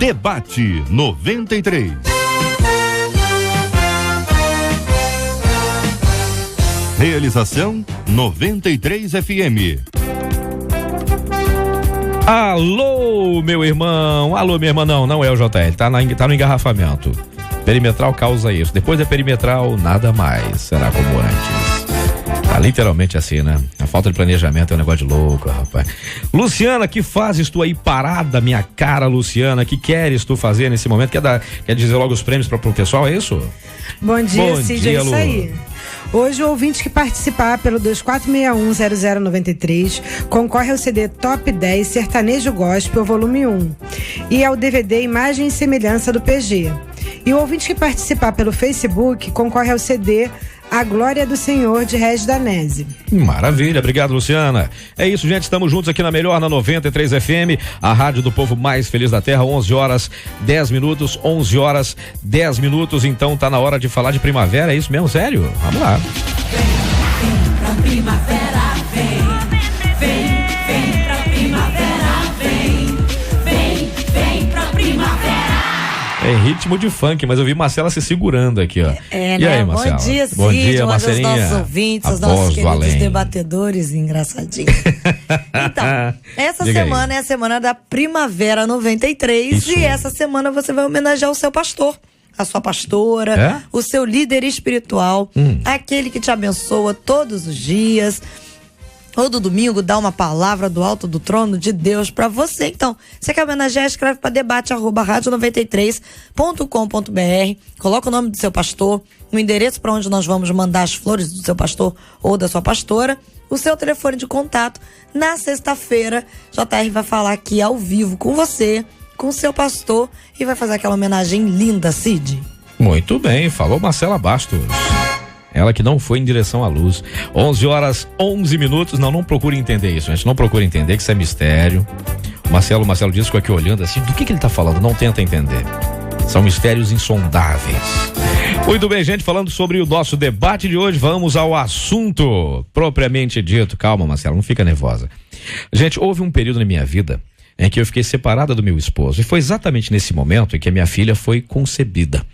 Debate 93. Realização 93 FM. Alô, meu irmão. Alô, minha irmã. Não é o JL. Tá no engarrafamento. Perimetral causa isso. Depois da perimetral, nada mais será como antes. Tá literalmente assim, né? A falta de planejamento é um negócio de louco, rapaz. Luciana, que fazes tu aí parada, minha cara, Luciana? Que queres tu fazer nesse momento? Quer dizer logo os prêmios pro pessoal, é isso? Bom dia, Cid, é isso aí. Hoje o ouvinte que participar pelo 24610093 concorre ao CD Top 10 Sertanejo Gospel Volume 1 e ao DVD Imagem e Semelhança do PG. E o ouvinte que participar pelo Facebook concorre ao CD A Glória do Senhor, de Regis Danese. Maravilha, obrigado, Luciana. É isso, gente, estamos juntos aqui na Melhor, na 93 FM, a rádio do povo mais feliz da terra. 11 horas 10 minutos, 11 horas 10 minutos, então tá na hora de falar de primavera, é isso mesmo, sério? Vamos lá. Vem pra primavera, vem pra primavera, vem pra primavera. É ritmo de funk, mas eu vi Marcela se segurando aqui, ó. E né? Aí, Marcela? Bom dia, Cid. Bom dia, Marcelinha. Bom dia aos nossos ouvintes, aos nossos queridos debatedores engraçadinhos. Então, essa semana é a semana da Primavera 93. Isso. E essa semana você vai homenagear o seu pastor, a sua pastora, o seu líder espiritual, aquele que te abençoa todos os dias. Todo domingo dá uma palavra do alto do trono de Deus pra você. Então, você quer homenagear? Escreve para debate@radio93.com.br. Coloca o nome do seu pastor, o endereço para onde nós vamos mandar as flores do seu pastor ou da sua pastora, o seu telefone de contato. Na sexta-feira, JR vai falar aqui ao vivo com você, com o seu pastor, e vai fazer aquela homenagem linda, Cid. Muito bem, falou Marcela Bastos. Ela que não foi em direção à luz. 11 horas 11 minutos. Não procure entender isso, gente. Não procure entender que isso é mistério. O Marcelo disse, ficou aqui olhando assim, do que ele tá falando? Não tenta entender. São mistérios insondáveis. Muito bem, gente, falando sobre o nosso debate de hoje, vamos ao assunto propriamente dito. Calma, Marcelo, não fica nervosa. Gente, houve um período na minha vida em que eu fiquei separada do meu esposo, e foi exatamente nesse momento em que a minha filha foi concebida.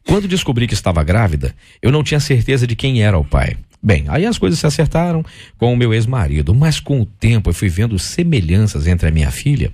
Quando descobri que estava grávida, eu não tinha certeza de quem era o pai. Bem, aí as coisas se acertaram com o meu ex-marido, mas com o tempo eu fui vendo semelhanças entre a minha filha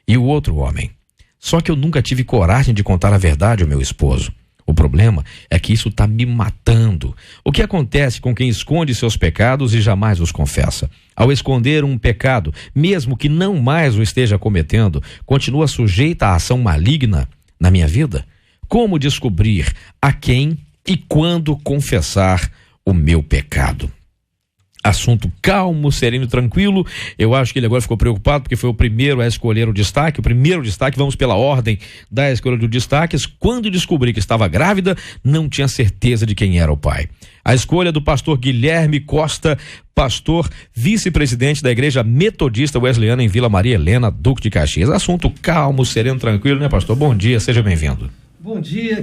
e o outro homem. Só que eu nunca tive coragem de contar a verdade ao meu esposo. O problema é que isso está me matando. O que acontece com quem esconde seus pecados e jamais os confessa? Ao esconder um pecado, mesmo que não mais o esteja cometendo, continua sujeita à ação maligna na minha vida? Como descobrir a quem e quando confessar o meu pecado? Assunto calmo, sereno, tranquilo. Eu acho que ele agora ficou preocupado porque foi o primeiro a escolher o destaque. O primeiro destaque, vamos pela ordem da escolha dos destaques. Quando descobri que estava grávida, não tinha certeza de quem era o pai. A escolha do pastor Guilherme Costa, pastor vice-presidente da Igreja Metodista Wesleyana em Vila Maria Helena, Duque de Caxias. Assunto calmo, sereno, tranquilo, né, pastor? Bom dia, seja bem-vindo. Bom dia,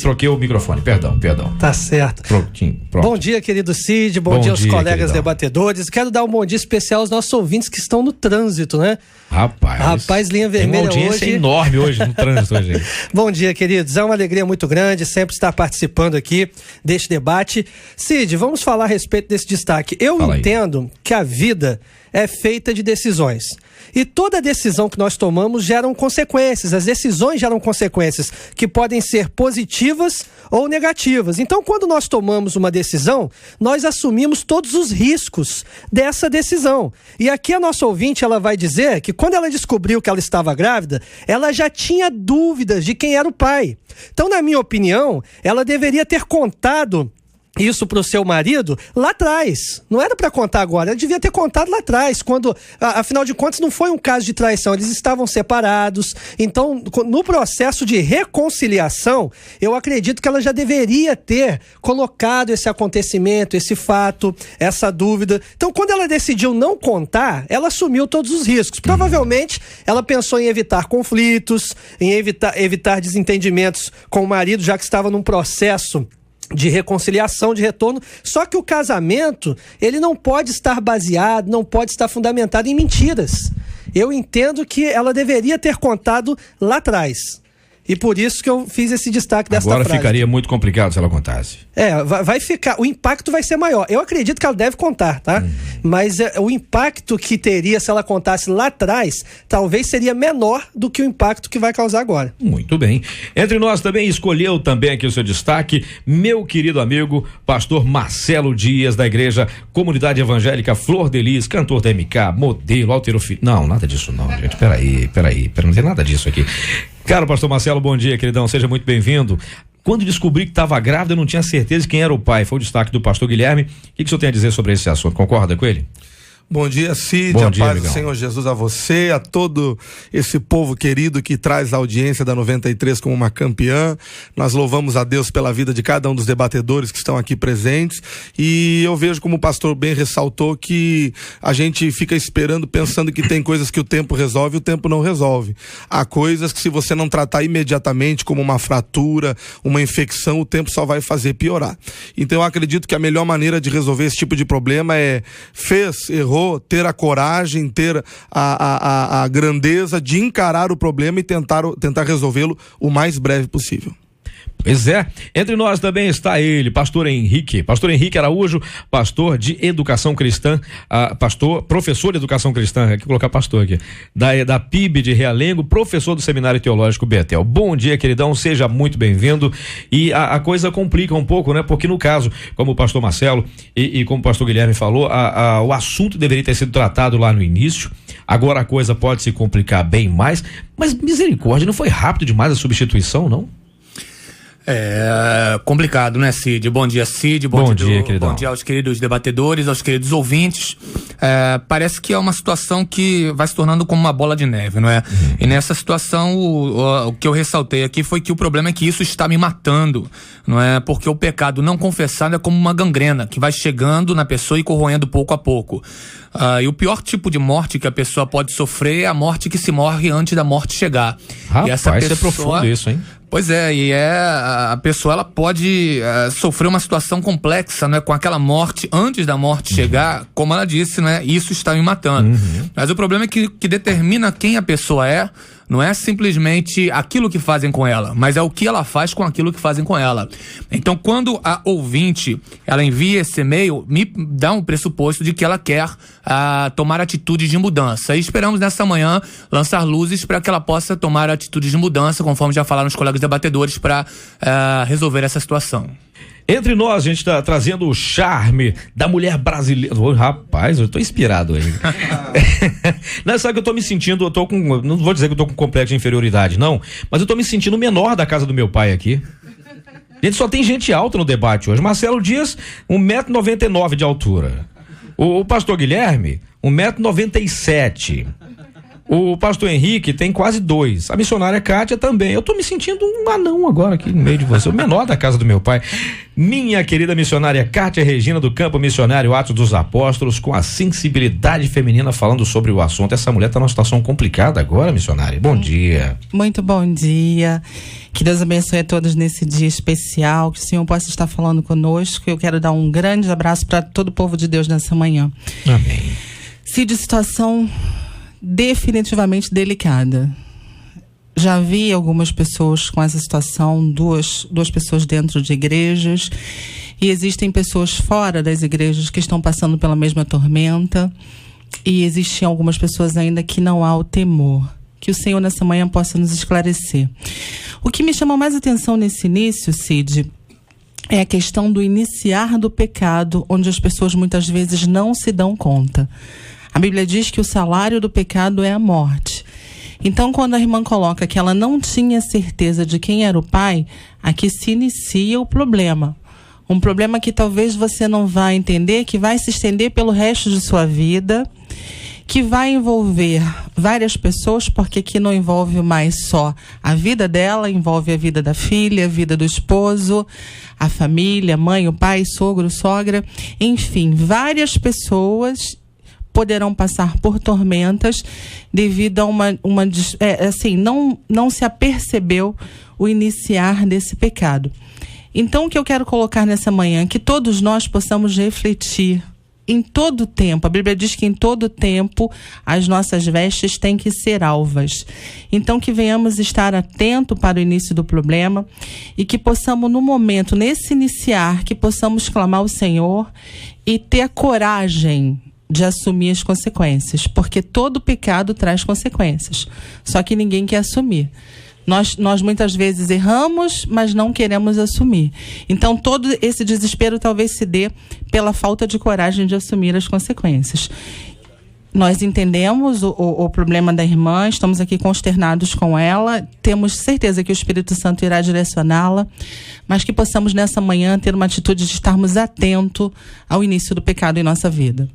troquei o microfone, perdão. Tá certo. Pronto. Bom dia, querido Cid, bom dia aos colegas queridão. Debatedores. Quero dar um bom dia especial aos nossos ouvintes que estão no trânsito, né? Rapaz, linha vermelha hoje. Tem uma audiência enorme hoje no trânsito, gente. Bom dia, queridos. É uma alegria muito grande sempre estar participando aqui deste debate. Cid, vamos falar a respeito desse destaque. Eu entendo que a vida é feita de decisões. E toda decisão que nós tomamos geram consequências. As decisões geram consequências que podem ser positivas ou negativas. Então, quando nós tomamos uma decisão, nós assumimos todos os riscos dessa decisão. E aqui a nossa ouvinte, ela vai dizer que quando ela descobriu que ela estava grávida, ela já tinha dúvidas de quem era o pai. Então, na minha opinião, ela deveria ter contado isso pro seu marido lá atrás. Não era para contar agora, ela devia ter contado lá atrás, quando, afinal de contas, não foi um caso de traição, eles estavam separados. Então, no processo de reconciliação, eu acredito que ela já deveria ter colocado esse acontecimento, esse fato, essa dúvida. Então, quando ela decidiu não contar, ela assumiu todos os riscos. Provavelmente, ela pensou em evitar conflitos, em evitar desentendimentos com o marido, já que estava num processo de reconciliação, de retorno. Só que o casamento, ele não pode estar baseado, não pode estar fundamentado em mentiras. Eu entendo que ela deveria ter contado lá atrás. E por isso que eu fiz esse destaque dessa frase. Agora ficaria muito complicado se ela contasse. Vai ficar, o impacto vai ser maior. Eu acredito que ela deve contar, tá? Mas o impacto que teria se ela contasse lá atrás, talvez seria menor do que o impacto que vai causar agora. Muito bem. Entre nós também escolheu também aqui o seu destaque, meu querido amigo, pastor Marcelo Dias, da Igreja Comunidade Evangélica Flor de Lis, cantor da MK, modelo, alterofilho. Não, nada disso não, gente. Peraí, não tem nada disso aqui. Cara, pastor Marcelo, bom dia, queridão, seja muito bem-vindo. Quando descobri que estava grávida, eu não tinha certeza de quem era o pai. Foi o destaque do pastor Guilherme. O que o senhor tem a dizer sobre esse assunto? Concorda com ele? Bom dia, Cid, a paz do Senhor Jesus a você, a todo esse povo querido que traz a audiência da 93 como uma campeã. Nós louvamos a Deus pela vida de cada um dos debatedores que estão aqui presentes, e eu vejo, como o pastor bem ressaltou, que a gente fica esperando, pensando que tem coisas que o tempo resolve e o tempo não resolve. Há coisas que, se você não tratar imediatamente, como uma fratura, uma infecção, o tempo só vai fazer piorar. Então eu acredito que a melhor maneira de resolver esse tipo de problema é errou, ter a coragem, ter a grandeza de encarar o problema e tentar resolvê-lo o mais breve possível. Pois é, entre nós também está ele, pastor Henrique Araújo, pastor de educação cristã, professor de educação cristã, aqui colocar pastor aqui, da PIB de Realengo, professor do Seminário Teológico Betel. Bom dia, queridão, seja muito bem-vindo. E a coisa complica um pouco, né? Porque no caso, como o pastor Marcelo e como o pastor Guilherme falou, o assunto deveria ter sido tratado lá no início. Agora a coisa pode se complicar bem mais, mas misericórdia, não foi rápido demais a substituição, não? É complicado, né, Cid? Bom dia, Cid. Bom dia, queridão. Bom dia aos queridos debatedores, aos queridos ouvintes. Parece que é uma situação que vai se tornando como uma bola de neve, não é? E nessa situação, o que eu ressaltei aqui foi que o problema é que isso está me matando, não é? Porque o pecado não confessado é como uma gangrena que vai chegando na pessoa e corroendo pouco a pouco. E o pior tipo de morte que a pessoa pode sofrer é a morte que se morre antes da morte chegar. Rapaz, e essa pessoa, é profundo isso, hein? Pois é, e a pessoa ela pode sofrer uma situação complexa, né, com aquela morte antes da morte chegar, como ela disse, né, isso está me matando. Mas o problema é que determina quem a pessoa é, não é simplesmente aquilo que fazem com ela, mas é o que ela faz com aquilo que fazem com ela. Então, quando a ouvinte, ela envia esse e-mail, me dá um pressuposto de que ela quer tomar atitudes de mudança. E esperamos nessa manhã lançar luzes para que ela possa tomar atitudes de mudança, conforme já falaram os colegas debatedores, para resolver essa situação. Entre nós, a gente está trazendo o charme da mulher brasileira. Oh, rapaz, eu tô inspirado hoje. Não, sabe que eu tô me sentindo, não vou dizer que eu tô com complexo de inferioridade, não, mas eu tô me sentindo o menor da casa do meu pai aqui. Gente, só tem gente alta no debate hoje. Marcelo Dias, 1,99 m de altura. O pastor Guilherme, 1,97 m. O pastor Henrique tem quase 2. A missionária Kátia também. Eu tô me sentindo um anão agora aqui no meio de você, o menor da casa do meu pai. Minha querida missionária Kátia Regina, do Campo Missionário Atos dos Apóstolos, com a sensibilidade feminina, falando sobre o assunto. Essa mulher tá numa situação complicada agora, missionária. Bom dia. Muito bom dia. Que Deus abençoe a todos nesse dia especial, que o Senhor possa estar falando conosco. Eu quero dar um grande abraço para todo o povo de Deus nessa manhã. Amém. Cid, situação definitivamente delicada. Já vi algumas pessoas com essa situação, duas pessoas dentro de igrejas, e existem pessoas fora das igrejas que estão passando pela mesma tormenta, e existem algumas pessoas ainda que não há o temor. Que o Senhor nessa manhã possa nos esclarecer. O que me chama mais atenção nesse início, Cid, é a questão do iniciar do pecado, onde as pessoas muitas vezes não se dão conta. A Bíblia diz que o salário do pecado é a morte. Então, quando a irmã coloca que ela não tinha certeza de quem era o pai, aqui se inicia o problema. Um problema que talvez você não vá entender, que vai se estender pelo resto de sua vida, que vai envolver várias pessoas, porque aqui não envolve mais só a vida dela, envolve a vida da filha, a vida do esposo, a família, a mãe, o pai, sogro, sogra, enfim, várias pessoas poderão passar por tormentas devido a não se apercebeu o iniciar desse pecado. Então, o que eu quero colocar nessa manhã é que todos nós possamos refletir em todo tempo. A Bíblia diz que em todo tempo as nossas vestes têm que ser alvas. Então que venhamos estar atento para o início do problema e que possamos no momento, nesse iniciar, que possamos clamar ao Senhor e ter a coragem de assumir as consequências, porque todo pecado traz consequências, só que ninguém quer assumir. Nós muitas vezes erramos, mas não queremos assumir. Então todo esse desespero talvez se dê pela falta de coragem de assumir as consequências. Nós entendemos o problema da irmã, estamos aqui consternados com ela, temos certeza que o Espírito Santo irá direcioná-la, mas que possamos nessa manhã ter uma atitude de estarmos atentos ao início do pecado em nossa vida.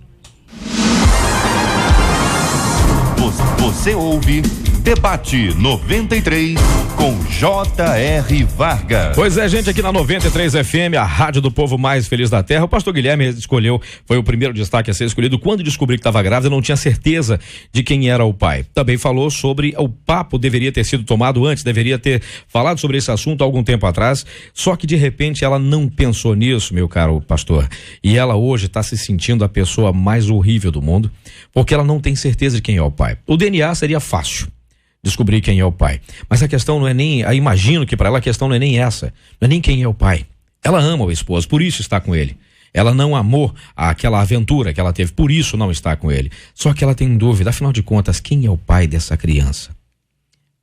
Você ouve Debate 93 com J.R. Vargas. Pois é, gente, aqui na 93 FM, a rádio do povo mais feliz da terra. O pastor Guilherme escolheu, foi o primeiro destaque a ser escolhido. Quando descobri que estava grávida, não tinha certeza de quem era o pai. Também falou sobre o papo deveria ter sido tomado antes, deveria ter falado sobre esse assunto há algum tempo atrás. Só que de repente ela não pensou nisso, meu caro pastor. E ela hoje está se sentindo a pessoa mais horrível do mundo, porque ela não tem certeza de quem é o pai. O DNA seria fácil descobrir quem é o pai, mas a questão não é nem, eu imagino que para ela a questão não é nem essa, não é nem quem é o pai. Ela ama o esposo, por isso está com ele. Ela não amou aquela aventura que ela teve, por isso não está com ele. Só que ela tem dúvida, afinal de contas, quem é o pai dessa criança?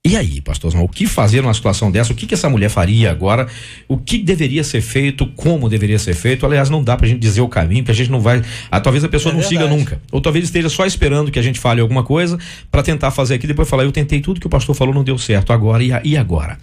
E aí, pastorzão, o que fazer numa situação dessa? O que essa mulher faria agora? O que deveria ser feito? Como deveria ser feito? Aliás, não dá pra gente dizer o caminho, porque a gente não vai... talvez a pessoa não siga nunca. Ou talvez esteja só esperando que a gente fale alguma coisa pra tentar fazer aqui, depois falar, eu tentei tudo que o pastor falou, não deu certo. Agora, e agora?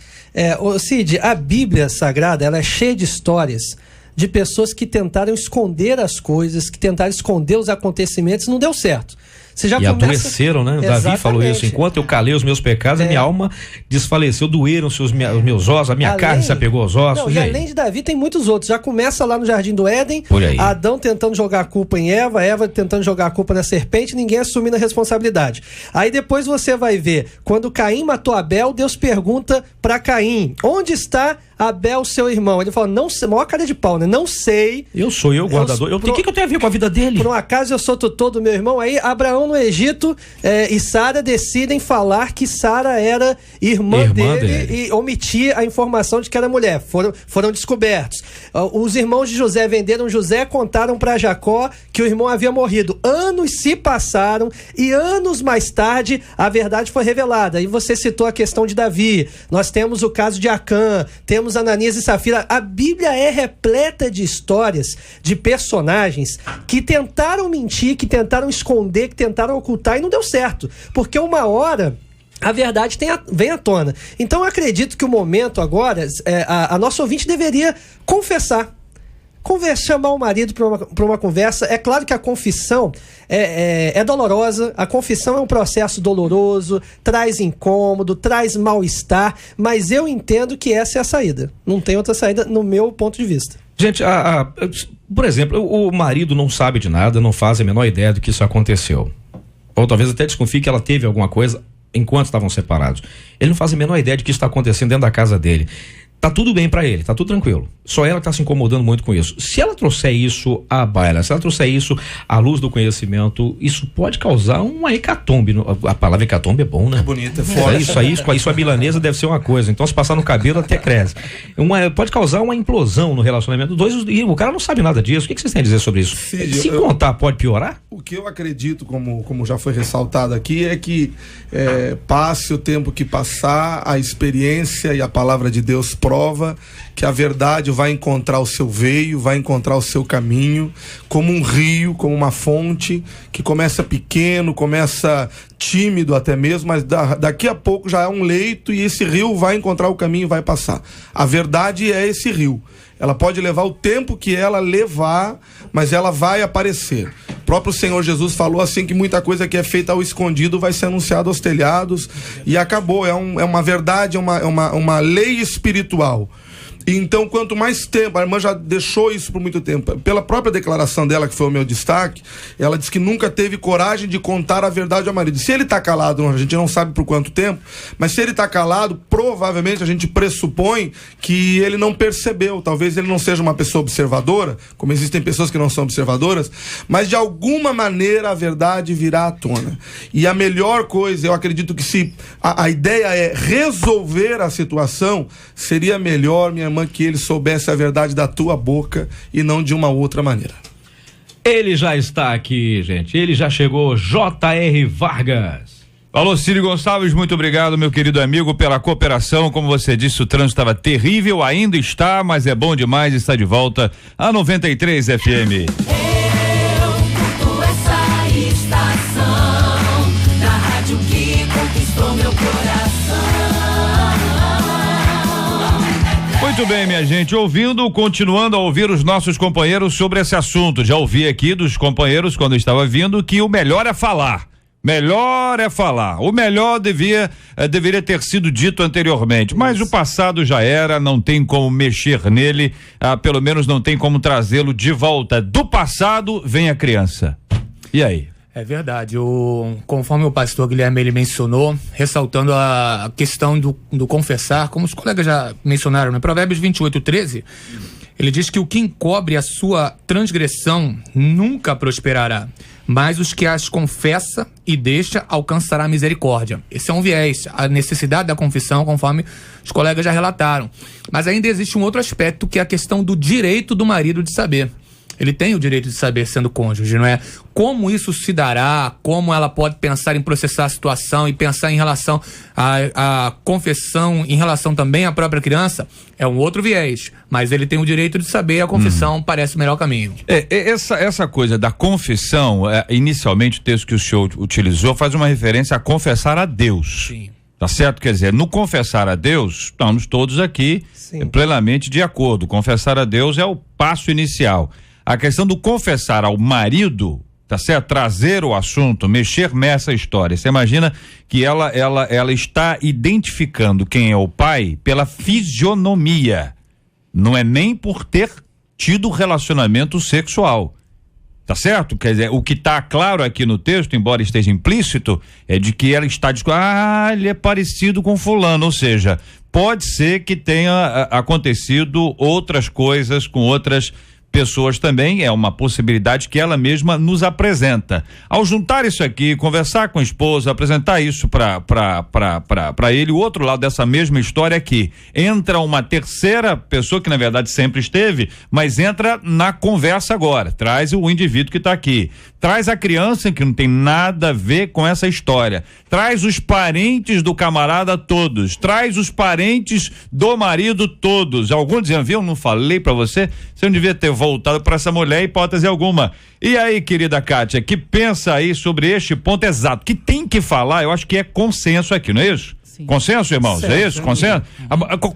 Cid, a Bíblia Sagrada, ela é cheia de histórias de pessoas que tentaram esconder as coisas, que tentaram esconder os acontecimentos, não deu certo. Você já adoeceram, né? Exatamente. Davi falou isso, enquanto eu calei os meus pecados, a minha alma desfaleceu, doeram-se os meus ossos, a minha carne se apegou aos ossos. Não, e além de Davi tem muitos outros, já começa lá no Jardim do Éden, Adão tentando jogar a culpa em Eva tentando jogar a culpa na serpente, ninguém assumindo a responsabilidade. Aí depois você vai ver, quando Caim matou Abel, Deus pergunta para Caim, onde está Abel, seu irmão? Ele fala, não sei, maior cara de pau, né? Não sei. Sou eu, guardador. O que eu tenho a ver com a vida dele? Por um acaso eu sou tutor do meu irmão. Aí Abraão no Egito e Sara decidem falar que Sara era irmã dele e omitir a informação de que era mulher. Foram descobertos. Os irmãos de José venderam José, contaram para Jacó que o irmão havia morrido. Anos se passaram e anos mais tarde a verdade foi revelada. Aí você citou a questão de Davi. Nós temos o caso de Acã, temos Ananias e Safira. A Bíblia é repleta de histórias, de personagens que tentaram mentir, que tentaram esconder, que tentaram ocultar e não deu certo. Porque uma hora a verdade vem à tona. Então eu acredito que o momento agora, a nossa ouvinte deveria confessar. Chamar o marido para uma conversa. É claro que a confissão é dolorosa, a confissão é um processo doloroso, traz incômodo, traz mal-estar, mas eu entendo que essa é a saída. Não tem outra saída no meu ponto de vista. Gente, por exemplo, o marido não sabe de nada, não faz a menor ideia do que isso aconteceu. Ou talvez até desconfie que ela teve alguma coisa enquanto estavam separados. Ele não faz a menor ideia de que isso está acontecendo dentro da casa dele. Tá tudo bem pra ele, tá tudo tranquilo. Só ela tá se incomodando muito com isso. Se ela trouxer isso à baila, se ela trouxer isso à luz do conhecimento, isso pode causar uma hecatombe. A palavra hecatombe é bom, né? É bonita, é forte. Isso a milanesa deve ser uma coisa. Então, se passar no cabelo, até cresce. Pode causar uma implosão no relacionamento dos dois e o cara não sabe nada disso. O que vocês têm a dizer sobre isso? Se contar, pode piorar? O que eu acredito, como já foi ressaltado aqui, é que passe o tempo que passar, a experiência e a palavra de Deus prova que a verdade vai encontrar o seu veio, vai encontrar o seu caminho, como um rio, como uma fonte, que começa pequeno, começa tímido até mesmo, mas daqui a pouco já é um leito e esse rio vai encontrar o caminho e vai passar. A verdade é esse rio. Ela pode levar o tempo que ela levar, mas ela vai aparecer. O próprio Senhor Jesus falou assim que muita coisa que é feita ao escondido vai ser anunciada aos telhados e acabou. É uma verdade, é uma lei espiritual. Então, quanto mais tempo, a irmã já deixou isso por muito tempo, pela própria declaração dela, que foi o meu destaque, ela disse que nunca teve coragem de contar a verdade ao marido. Se ele tá calado, a gente não sabe por quanto tempo, mas se ele tá calado, provavelmente a gente pressupõe que ele não percebeu, talvez ele não seja uma pessoa observadora, como existem pessoas que não são observadoras, mas de alguma maneira a verdade virá à tona. E a melhor coisa, eu acredito que se a ideia é resolver a situação, seria melhor, minha irmã, que ele soubesse a verdade da tua boca e não de uma outra maneira. Ele já está aqui, gente. Ele já chegou, J.R. Vargas. Alô, Círio Gonçalves, muito obrigado, meu querido amigo, pela cooperação. Como você disse, o trânsito estava terrível, ainda está, mas é bom demais estar de volta a 93 FM. Eu curto essa estação da rádio que conquistou meu coração. Muito bem, minha gente, continuando a ouvir os nossos companheiros sobre esse assunto. Já ouvi aqui dos companheiros, quando eu estava vindo, que o melhor é falar. Melhor é falar. O melhor deveria ter sido dito anteriormente, mas o passado já era, não tem como mexer nele, pelo menos não tem como trazê-lo de volta. Do passado vem a criança. E aí? É verdade, conforme o pastor Guilherme ele mencionou, ressaltando a questão do confessar, como os colegas já mencionaram, né? Provérbios 28:13, ele diz que o que encobre a sua transgressão nunca prosperará, mas os que as confessa e deixa alcançará misericórdia. Esse é um viés, a necessidade da confissão, conforme os colegas já relataram. Mas ainda existe um outro aspecto, que é a questão do direito do marido de saber. Ele tem o direito de saber, sendo cônjuge, não é? Como isso se dará, como ela pode pensar em processar a situação e pensar em relação à confissão, em relação também à própria criança, é um outro viés. Mas ele tem o direito de saber, a confissão parece o melhor caminho. Essa coisa da confissão, inicialmente o texto que o senhor utilizou faz uma referência a confessar a Deus. Sim. Tá certo? Quer dizer, no confessar a Deus, estamos todos aqui plenamente de acordo. Confessar a Deus é o passo inicial. A questão do confessar ao marido, tá certo? Trazer o assunto, mexer nessa história. Você imagina que ela está identificando quem é o pai pela fisionomia. Não é nem por ter tido relacionamento sexual. Tá certo? Quer dizer, o que está claro aqui no texto, embora esteja implícito, é de que ela está dizendo, ele é parecido com fulano, ou seja, pode ser que tenha acontecido outras coisas com outras pessoas também, é uma possibilidade que ela mesma nos apresenta. Ao juntar isso aqui, conversar com a esposa, apresentar isso para ele, o outro lado dessa mesma história é que entra uma terceira pessoa que na verdade sempre esteve, mas entra na conversa agora, traz o indivíduo que está aqui, traz a criança que não tem nada a ver com essa história, traz os parentes do camarada todos, traz os parentes do marido todos. Alguns diziam, viu, não falei para você não devia ter voltado para essa mulher, hipótese alguma. E aí, querida Kátia, que pensa aí sobre este ponto exato, que tem que falar, eu acho que é consenso aqui, não é isso? Sim. Consenso, irmãos, certo, é isso? Consenso?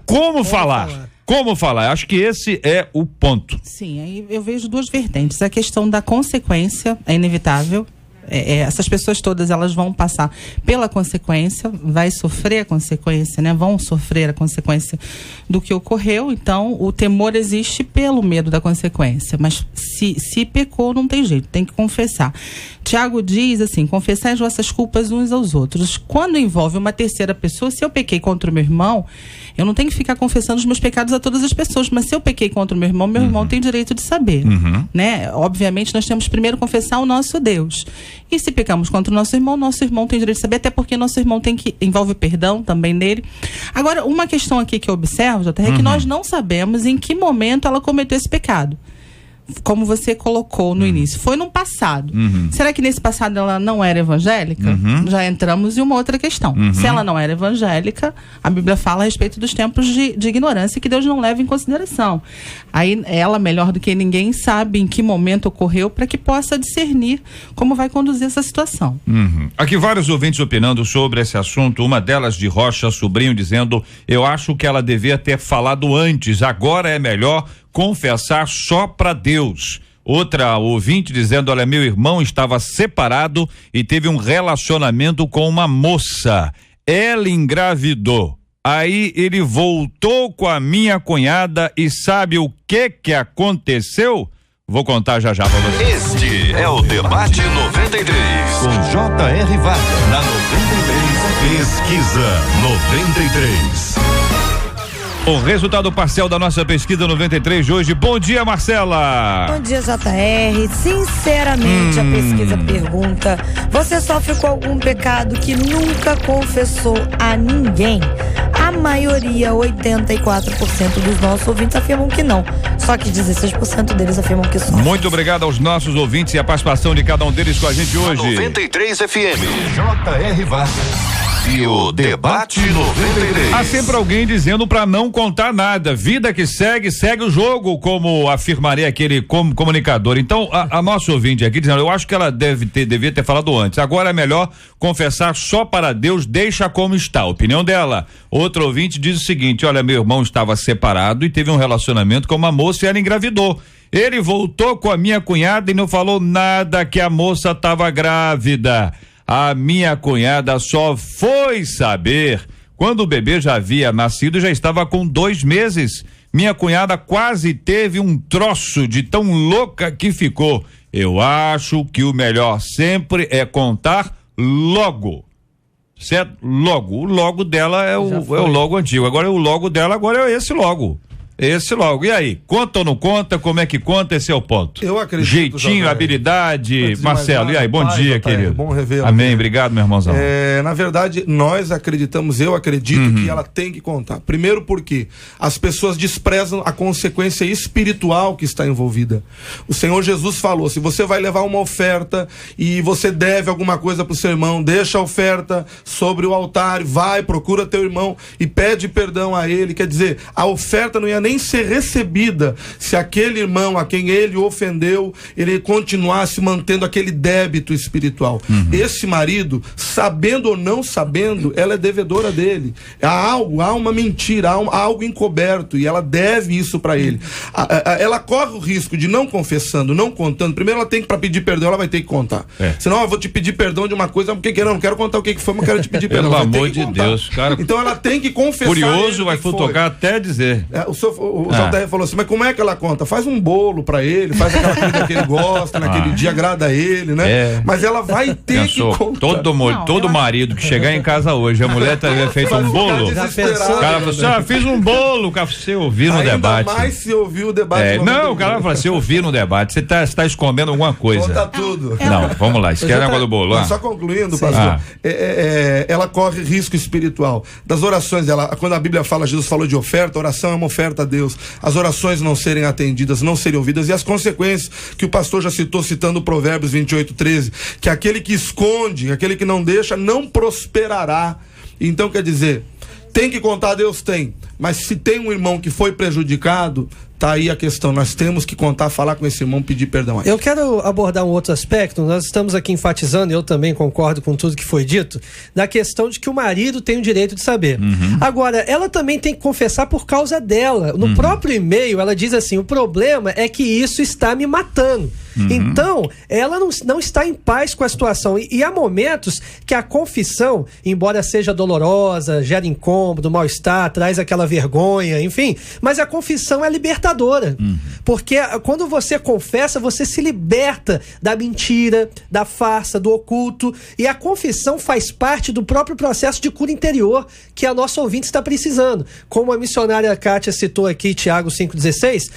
Como falar? Como falar? Acho que esse é o ponto. Sim, aí eu vejo duas vertentes. A questão da consequência é inevitável. Essas pessoas todas, elas vão passar pela consequência, vai sofrer a consequência, né? Vão sofrer a consequência do que ocorreu. Então, o temor existe pelo medo da consequência. Mas se pecou, não tem jeito, tem que confessar. Tiago diz assim, confessar as vossas culpas uns aos outros. Quando envolve uma terceira pessoa, se eu pequei contra o meu irmão, eu não tenho que ficar confessando os meus pecados a todas as pessoas, mas se eu pequei contra o meu irmão tem direito de saber, né? Obviamente, nós temos primeiro confessar o nosso Deus. E se pecamos contra o nosso irmão tem direito de saber, até porque nosso irmão envolve perdão também nele. Agora, uma questão aqui que eu observo, JR, é que nós não sabemos em que momento ela cometeu esse pecado. Como você colocou no início, foi no passado. Será que nesse passado ela não era evangélica? Já entramos em uma outra questão. Se ela não era evangélica, a Bíblia fala a respeito dos tempos de ignorância que Deus não leva em consideração. Aí ela, melhor do que ninguém, sabe em que momento ocorreu para que possa discernir como vai conduzir essa situação. Aqui vários ouvintes opinando sobre esse assunto, uma delas de Rocha Sobrinho dizendo, eu acho que ela devia ter falado antes, agora é melhor confessar só para Deus. Outra ouvinte dizendo, olha, meu irmão estava separado e teve um relacionamento com uma moça. Ela engravidou. Aí ele voltou com a minha cunhada e sabe o que aconteceu? Vou contar já pra você. Este é o Debate 93, com J.R. Vargas, na 93, Pesquisa 93. O resultado parcial da nossa pesquisa 93 de hoje. Bom dia, Marcela. Bom dia, JR. Sinceramente, a pesquisa pergunta: você sofre com algum pecado que nunca confessou a ninguém? A maioria, 84% dos nossos ouvintes afirmam que não. Só que 16% deles afirmam que sofrem. Muito obrigado aos nossos ouvintes e a participação de cada um deles com a gente hoje. 93 FM, J.R. Vargas. E o Debate 93. Há sempre alguém dizendo pra não contar nada. Vida que segue, segue o jogo, como afirmaria aquele comunicador. Então, a nossa ouvinte aqui dizendo, eu acho que ela devia ter falado antes. Agora é melhor confessar só para Deus, deixa como está. A opinião dela. Outro ouvinte diz o seguinte: olha, meu irmão estava separado e teve um relacionamento com uma moça e ela engravidou. Ele voltou com a minha cunhada e não falou nada que a moça estava grávida. A minha cunhada só foi saber quando o bebê já havia nascido e já estava com 2 meses. Minha cunhada quase teve um troço de tão louca que ficou. Eu acho que o melhor sempre é contar logo. Certo? Logo. O logo dela é o logo antigo. Agora o logo dela agora é esse logo. Esse logo. E aí, conta ou não conta? Como é que conta? Esse é o ponto. Eu acredito. Jeitinho, habilidade. Marcelo, e aí, bom dia, querido. Bom revê-lo. Amém, obrigado, meu irmãozão. Na verdade, nós acreditamos, eu acredito que ela tem que contar. Primeiro porque as pessoas desprezam a consequência espiritual que está envolvida. O Senhor Jesus falou, se você vai levar uma oferta e você deve alguma coisa pro seu irmão, deixa a oferta sobre o altar, vai, procura teu irmão e pede perdão a ele. Quer dizer, a oferta não ia nem ser recebida se aquele irmão a quem ele ofendeu, ele continuasse mantendo aquele débito espiritual. Esse marido, sabendo ou não sabendo, ela é devedora dele. Há uma mentira, há algo encoberto e ela deve isso para ele. Ela corre o risco de não confessando, não contando. Primeiro ela tem que, para pedir perdão, ela vai ter que contar. Senão eu vou te pedir perdão de uma coisa, porque não quero contar o que foi, mas quero te pedir perdão. Pelo amor de Deus, cara. Então ela tem que confessar. Curioso, vai tocar até dizer. O JR falou assim, mas como é que ela conta? Faz um bolo pra ele, faz aquela comida que ele gosta, naquele dia agrada a ele, né? Mas ela vai ter que contar. Todo marido que chegar em casa hoje, a mulher teria feito um bolo, o cara falou assim, fiz um bolo, você ouviu no debate. Ainda mais se ouviu o debate. Não, o cara falou assim, ouvi no debate, você tá escondendo alguma coisa. Conta tudo. Não, vamos lá, esquece o negócio do bolo. Só concluindo, pastor, ela corre risco espiritual. Das orações dela, quando a Bíblia fala, Jesus falou de oferta, oração é uma oferta a Deus. As orações não serem atendidas, não serem ouvidas, e as consequências que o pastor já citou, citando Provérbios 28:13, que aquele que esconde, aquele que não deixa, não prosperará. Então, quer dizer, tem que contar, Deus tem, mas se tem um irmão que foi prejudicado, tá aí a questão, nós temos que contar, falar com esse irmão, pedir perdão a ele. Eu quero abordar um outro aspecto, nós estamos aqui enfatizando, eu também concordo com tudo que foi dito, da questão de que o marido tem o direito de saber. Agora, ela também tem que confessar por causa dela. No próprio e-mail, ela diz assim, o problema é que isso está me matando. Então, ela não está em paz com a situação. E há momentos que a confissão, embora seja dolorosa, gera incômodo, mal-estar, traz aquela vergonha, enfim, mas a confissão é libertadora. Porque quando você confessa, você se liberta da mentira, da farsa, do oculto. E a confissão faz parte do próprio processo de cura interior que a nossa ouvinte está precisando. Como a missionária Kátia citou aqui, Tiago 5,16,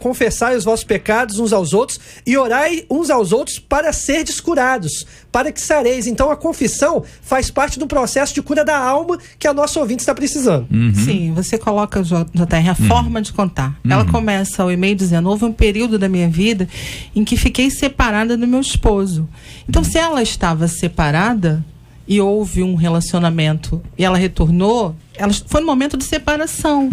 confessai os vossos pecados uns aos outros e orai uns aos outros para serdes curados, para que sareis. Então a confissão faz parte do processo de cura da alma que a nossa ouvinte está precisando. Sim, você coloca, JR, a forma de contar. Ela começa o e-mail dizendo, houve um período da minha vida em que fiquei separada do meu esposo. Então se ela estava separada e houve um relacionamento e ela retornou, foi no momento de separação.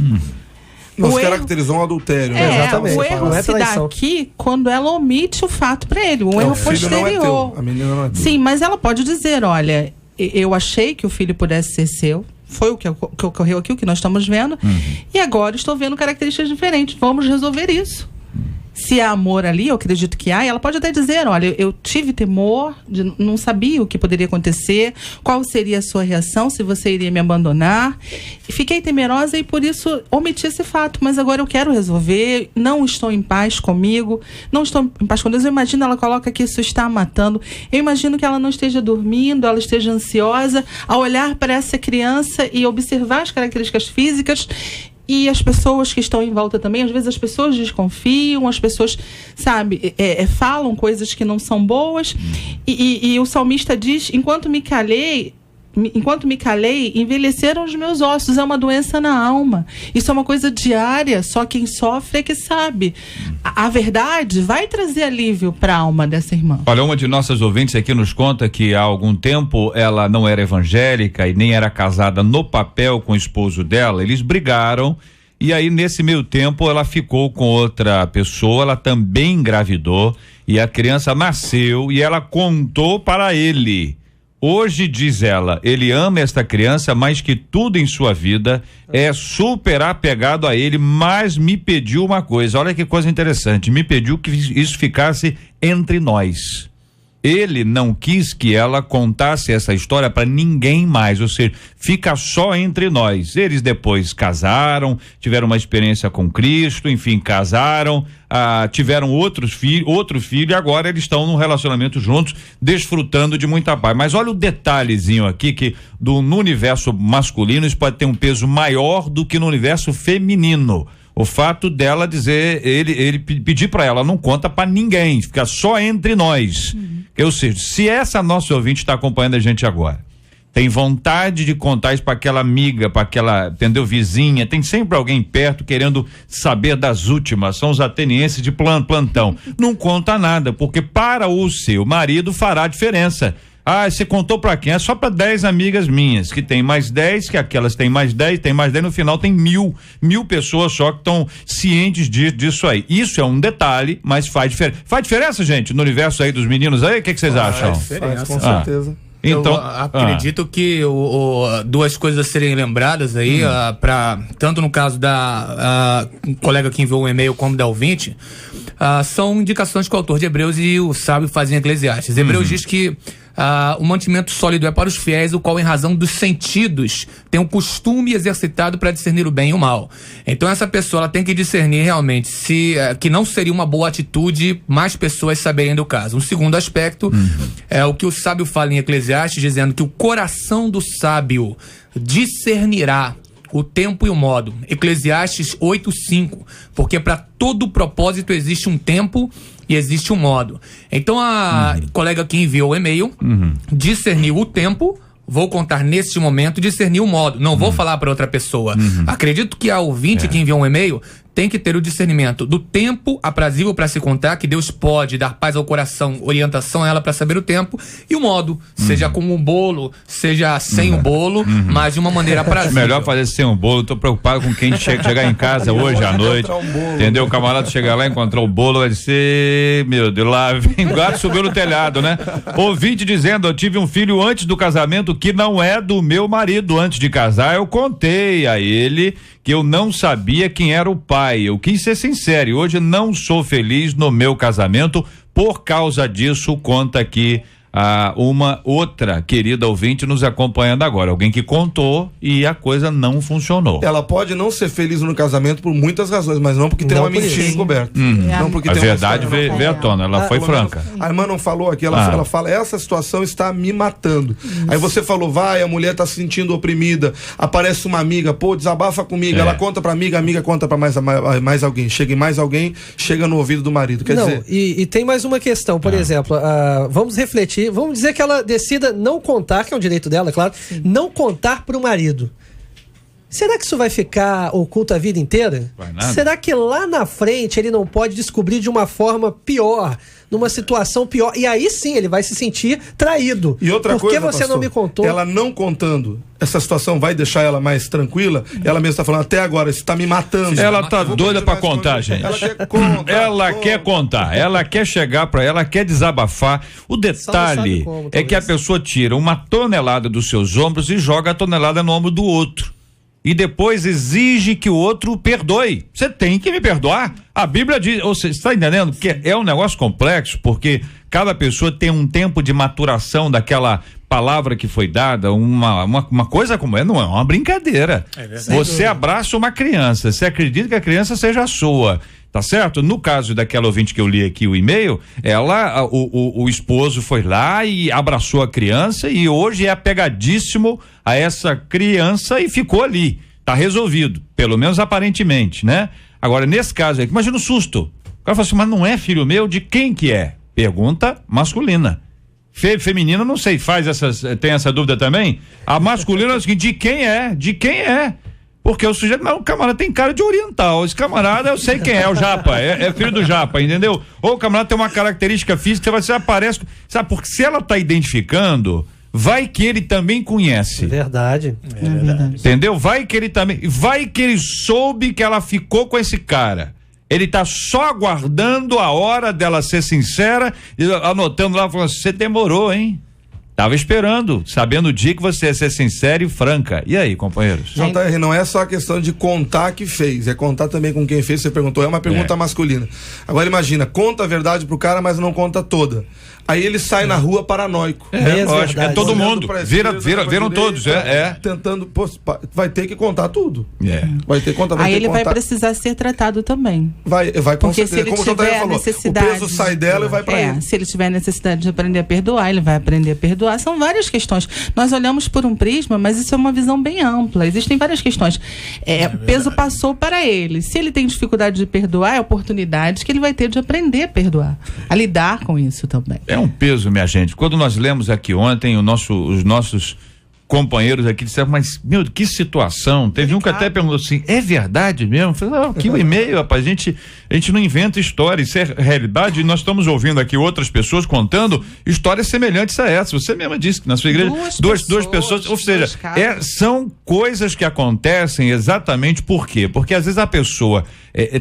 Não se caracterizou um adultério, né? Exatamente. O erro se dá aqui quando ela omite o fato para ele, um erro posterior. Não é teu. A menina não é tua. Sim, mas ela pode dizer, olha, eu achei que o filho pudesse ser seu, foi o que ocorreu aqui, o que nós estamos vendo, e agora estou vendo características diferentes, vamos resolver isso. Se há amor ali, eu acredito que há, ela pode até dizer, olha, eu tive temor, não sabia o que poderia acontecer, qual seria a sua reação, se você iria me abandonar. Fiquei temerosa e por isso omiti esse fato, mas agora eu quero resolver, não estou em paz comigo, não estou em paz com Deus. Eu imagino, ela coloca que isso está matando. Eu imagino que ela não esteja dormindo, ela esteja ansiosa, ao olhar para essa criança e observar as características físicas. E as pessoas que estão em volta também, às vezes as pessoas desconfiam, as pessoas, sabe, falam coisas que não são boas. E o salmista diz, enquanto me calei, envelheceram os meus ossos. É uma doença na alma. Isso é uma coisa diária, só quem sofre é que sabe. A verdade vai trazer alívio para a alma dessa irmã. Olha, uma de nossas ouvintes aqui nos conta que há algum tempo ela não era evangélica e nem era casada no papel com o esposo dela. Eles brigaram e aí nesse meio tempo ela ficou com outra pessoa, ela também engravidou e a criança nasceu e ela contou para ele. Hoje, diz ela, ele ama esta criança mais que tudo em sua vida, é super apegado a ele, mas me pediu uma coisa, olha que coisa interessante, me pediu que isso ficasse entre nós. Ele não quis que ela contasse essa história para ninguém mais, ou seja, fica só entre nós. Eles depois casaram, tiveram uma experiência com Cristo, enfim, casaram, tiveram outro filho e agora eles estão num relacionamento juntos, desfrutando de muita paz. Mas olha o detalhezinho aqui que no universo masculino isso pode ter um peso maior do que no universo feminino. O fato dela dizer, ele pedir para ela, não conta para ninguém, fica só entre nós. Ou seja, se essa nossa ouvinte está acompanhando a gente agora, tem vontade de contar isso para aquela amiga, para aquela, entendeu, vizinha, tem sempre alguém perto querendo saber das últimas, são os atenienses de plantão. Não conta nada, porque para o seu marido fará diferença. Você contou pra quem? É só pra 10 amigas minhas, que tem mais 10, que aquelas tem mais 10, no final tem 1.000 pessoas só que estão cientes disso aí. Isso é um detalhe, mas faz diferença. Faz diferença, gente, no universo aí dos meninos aí? O que vocês acham? Faz, com certeza. Então, eu acredito que duas coisas a serem lembradas aí, tanto no caso da colega que enviou o e-mail como da ouvinte, são indicações que o autor de Hebreus e o sábio fazem em Eclesiastes. Hebreus diz que o mantimento sólido é para os fiéis, o qual em razão dos sentidos tem um costume exercitado para discernir o bem e o mal. Então essa pessoa ela tem que discernir realmente que não seria uma boa atitude mais pessoas saberem do caso. Um segundo aspecto é o que o sábio fala em Eclesiastes, dizendo que o coração do sábio discernirá o tempo e o modo. Eclesiastes 8:5, porque para todo propósito existe um tempo e existe um modo. Então a colega que enviou o e-mail discerniu o tempo, vou contar neste momento, discerniu o modo, não vou falar para outra pessoa. Acredito que a ouvinte que enviou um e-mail tem que ter o discernimento do tempo aprazível para se contar, que Deus pode dar paz ao coração, orientação a ela para saber o tempo, e o modo, seja com um bolo, seja sem o bolo, mas de uma maneira aprazível. Melhor fazer sem um bolo, tô preocupado com quem chegar em casa hoje à noite, entendeu? O camarada chegar lá, encontrar o bolo, vai ser, meu Deus, lá vem o gato, subiu no telhado, né? Ouvinte dizendo, eu tive um filho antes do casamento que não é do meu marido. Antes de casar, eu contei a ele que eu não sabia quem era o pai. Eu quis ser sincero e hoje não sou feliz no meu casamento por causa disso. Conta aqui uma outra querida ouvinte nos acompanhando agora, alguém que contou e a coisa não funcionou. Ela pode não ser feliz no casamento por muitas razões, mas não porque tem uma mentira encoberta. Não porque a tem verdade veio à tona, ela foi franca. A irmã não falou aqui, ela fala, essa situação está me matando. Aí você falou, a mulher está se sentindo oprimida, aparece uma amiga, desabafa comigo, ela conta pra amiga, a amiga conta pra mais alguém, chega no ouvido do marido, quer dizer... E tem mais uma questão, por exemplo, vamos refletir. Vamos dizer que ela decida não contar, que é um direito dela, é claro, não contar pro marido. Será que isso vai ficar oculto a vida inteira? Será que lá na frente ele não pode descobrir de uma forma pior, numa situação pior? E aí sim ele vai se sentir traído. E outra coisa, você pastor, não me contou? Ela não contando, essa situação vai deixar ela mais tranquila? Ela mesma está falando, até agora, isso está me matando. Ela tá doida para contar, gente. Ela quer contar, ela quer chegar para ela, quer desabafar. O detalhe é que a pessoa tira uma tonelada dos seus ombros e joga a tonelada no ombro do outro. e depois exige que o outro perdoe. Você tem que me perdoar. A Bíblia diz, você está entendendo que é um negócio complexo, porque cada pessoa tem um tempo de maturação daquela palavra que foi dada, uma coisa como não é uma brincadeira. Você abraça uma criança, você acredita que a criança seja sua, tá certo? No caso daquela ouvinte que eu li aqui o e-mail, o esposo foi lá e abraçou a criança e hoje é apegadíssimo a essa criança e ficou ali, tá resolvido, pelo menos aparentemente, né? Agora, nesse caso aqui, imagina o susto, o cara fala assim, mas não é filho meu, de quem que é? Pergunta masculina. Feminina, não sei, tem essa dúvida também? A masculina é o seguinte, de quem é? De quem é? Porque o sujeito, mas o camarada tem cara de oriental, esse camarada eu sei quem é, o Japa, é filho do Japa, entendeu? Ou o camarada tem uma característica física, você aparece, sabe, porque se ela tá identificando, vai que ele também conhece. É verdade. Entendeu? Vai que ele soube que ela ficou com esse cara. Ele tá só aguardando a hora dela ser sincera, anotando lá, falando, você demorou, hein? Tava esperando, sabendo o dia que você ia ser sincera e franca. E aí, companheiros? JR, não é só a questão de contar que fez, é contar também com quem fez. Você perguntou, é uma pergunta masculina. Agora imagina, conta a verdade pro cara, mas não conta toda. Aí ele sai na rua paranoico. Lógico, é todo mundo. Viram todos, tentando, vai ter que contar tudo. Vai ter que contar. Aí ele vai precisar ser tratado também. Vai com porque certeza. Como o JR falou, o peso sai dela e vai pra ele. Se ele tiver necessidade de aprender a perdoar, ele vai aprender a perdoar. São várias questões. Nós olhamos por um prisma, mas isso é uma visão bem ampla. Existem várias questões. O peso passou para ele. Se ele tem dificuldade de perdoar, é oportunidade que ele vai ter de aprender a perdoar, a lidar com isso também. É um peso, minha gente. Quando nós lemos aqui ontem, os nossos companheiros aqui disseram, mas, meu, que situação. Teve um que até perguntou assim, é verdade mesmo? Falei, aqui o e-mail, rapaz, a gente não inventa história, isso é realidade, e nós estamos ouvindo aqui outras pessoas contando histórias semelhantes a essa. Você mesma disse que na sua igreja, duas pessoas, ou seja, são coisas que acontecem exatamente por quê? Porque às vezes a pessoa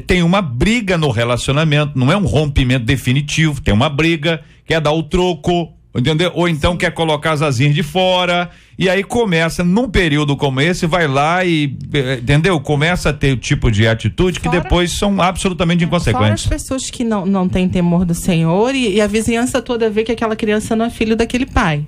tem uma briga no relacionamento, não é um rompimento definitivo, tem uma briga, quer dar o troco, entendeu? Ou então quer colocar as asinhas de fora, e aí começa, num período como esse, vai lá e, entendeu? Começa a ter o tipo de atitude que depois são absolutamente inconsequentes. Fora as pessoas que não têm temor do Senhor e a vizinhança toda vê que aquela criança não é filho daquele pai.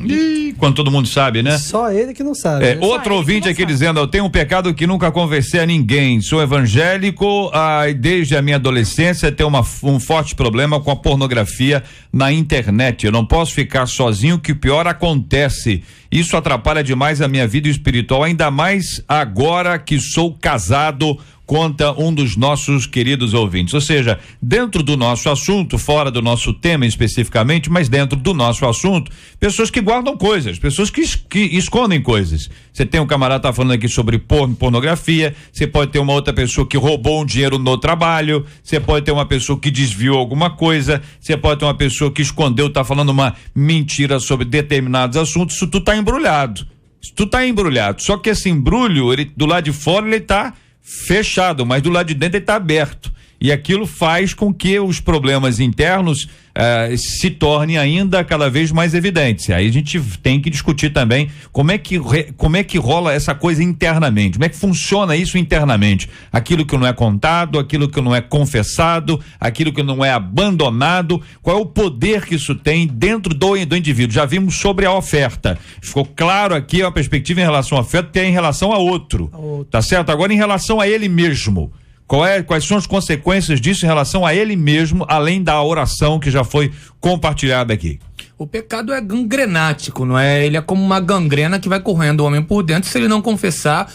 E quando todo mundo sabe, né? Só ele que não sabe. Outro ouvinte aqui dizendo, eu tenho um pecado que nunca confessei a ninguém, sou evangélico, desde a minha adolescência tenho um forte problema com a pornografia na internet, eu não posso ficar sozinho, que o pior acontece. Isso atrapalha demais a minha vida espiritual, ainda mais agora que sou casado, conta um dos nossos queridos ouvintes. Ou seja, dentro do nosso assunto, fora do nosso tema especificamente, mas dentro do nosso assunto, pessoas que guardam coisas, pessoas que escondem coisas. Você tem um camarada que tá falando aqui sobre pornografia, você pode ter uma outra pessoa que roubou um dinheiro no trabalho, você pode ter uma pessoa que desviou alguma coisa, você pode ter uma pessoa que escondeu, tá falando uma mentira sobre determinados assuntos, isso tudo tá embrulhado. Só que esse embrulho, do lado de fora ele tá fechado, mas do lado de dentro ele está aberto, e aquilo faz com que os problemas internos se tornem ainda cada vez mais evidentes. Aí a gente tem que discutir também como é que rola essa coisa internamente, como é que funciona isso internamente, aquilo que não é contado, aquilo que não é confessado, aquilo que não é abandonado, qual é o poder que isso tem dentro do indivíduo. Já vimos sobre a oferta, ficou claro aqui a perspectiva em relação à oferta, tem em relação a outro, tá certo? Agora em relação a ele mesmo, quais são as consequências disso em relação a ele mesmo, além da oração que já foi compartilhada aqui? O pecado é gangrenático, não é? Ele é como uma gangrena que vai correndo o homem por dentro. Se ele não confessar,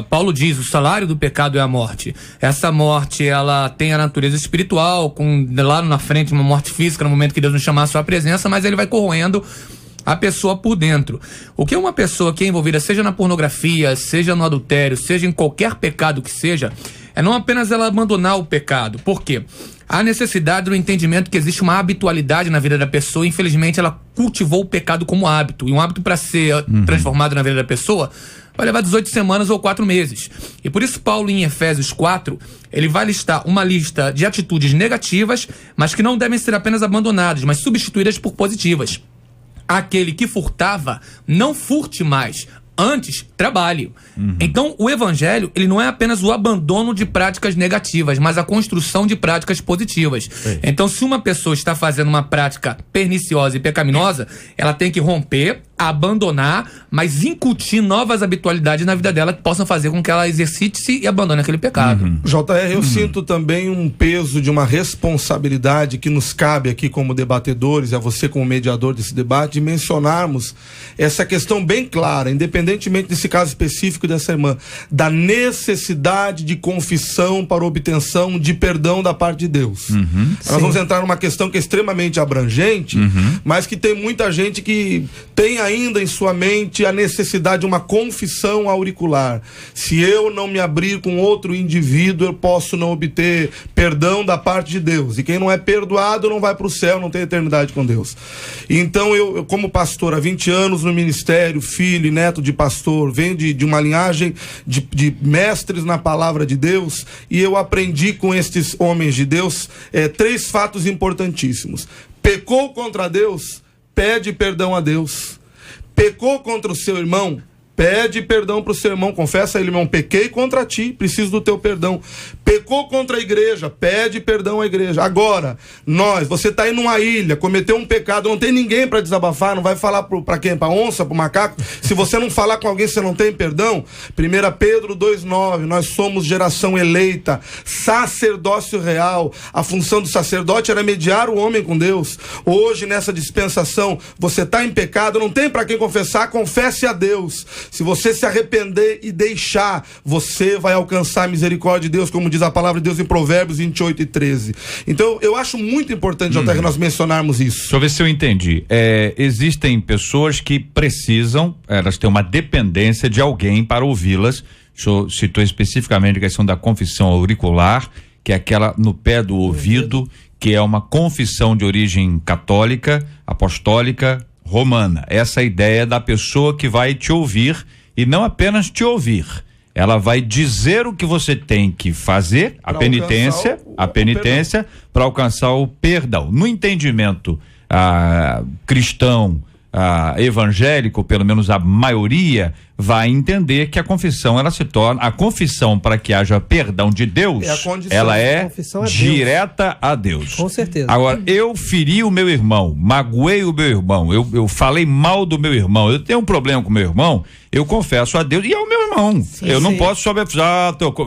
Paulo diz, o salário do pecado é a morte. Essa morte, ela tem a natureza espiritual, com lá na frente uma morte física, no momento que Deus nos chamar à sua presença, mas ele vai corroendo a pessoa por dentro. O que uma pessoa que é envolvida, seja na pornografia, seja no adultério, seja em qualquer pecado que seja, é não apenas ela abandonar o pecado. Por quê? Há necessidade do entendimento que existe uma habitualidade na vida da pessoa, e infelizmente ela cultivou o pecado como hábito, e um hábito, para ser transformado na vida da pessoa, vai levar 18 semanas ou 4 meses. E por isso Paulo, em Efésios 4, ele vai listar uma lista de atitudes negativas, mas que não devem ser apenas abandonadas, mas substituídas por positivas. Aquele que furtava, não furte mais, Antes, trabalhe. Então, o evangelho, ele não é apenas o abandono de práticas negativas, mas a construção de práticas positivas. Então, se uma pessoa está fazendo uma prática perniciosa e pecaminosa, ela tem que romper, abandonar, mas incutir novas habitualidades na vida dela que possam fazer com que ela exercite-se e abandone aquele pecado. JR, eu sinto também um peso de uma responsabilidade que nos cabe aqui como debatedores, a você como mediador desse debate, de mencionarmos essa questão bem clara, independentemente desse caso específico dessa irmã, da necessidade de confissão para obtenção de perdão da parte de Deus. Nós vamos entrar numa questão que é extremamente abrangente, mas que tem muita gente que tem ainda em sua mente a necessidade de uma confissão auricular. Se eu não me abrir com outro indivíduo, eu posso não obter perdão da parte de Deus. E quem não é perdoado não vai para o céu, não tem eternidade com Deus. Então eu como pastor há 20 anos no ministério, filho e neto de pastor, venho de uma linhagem de mestres na palavra de Deus, e eu aprendi com estes homens de Deus 3 fatos importantíssimos. Pecou contra Deus, pede perdão a Deus. Pecou contra o seu irmão, pede perdão para o seu irmão, confessa a ele, irmão, pequei contra ti, preciso do teu perdão. Pecou contra a igreja, pede perdão à igreja. Agora, você está aí numa ilha, cometeu um pecado, não tem ninguém para desabafar, não vai falar para quem? Para onça, para macaco? Se você não falar com alguém, você não tem perdão? 1 Pedro 2,9, nós somos geração eleita, sacerdócio real. A função do sacerdote era mediar o homem com Deus. Hoje, nessa dispensação, você está em pecado, não tem para quem confessar, confesse a Deus. Se você se arrepender e deixar, você vai alcançar a misericórdia de Deus, como diz a palavra de Deus em Provérbios 28:13. Então, eu acho muito importante, JR, nós mencionarmos isso. Deixa eu ver se eu entendi. Existem pessoas que precisam, elas têm uma dependência de alguém para ouvi-las. Eu citou especificamente a questão da confissão auricular, que é aquela no pé do ouvido, que é uma confissão de origem católica, apostólica, romana. Essa ideia da pessoa que vai te ouvir, e não apenas te ouvir, ela vai dizer o que você tem que fazer, a penitência para alcançar o perdão. No entendimento cristão, evangélico, pelo menos a maioria vai entender que a confissão, ela se torna, a confissão para que haja perdão de Deus, ela é direta a Deus. Com certeza. Agora, eu feri o meu irmão, magoei o meu irmão, eu falei mal do meu irmão, eu tenho um problema com o meu irmão, eu confesso a Deus e ao meu irmão. Não posso só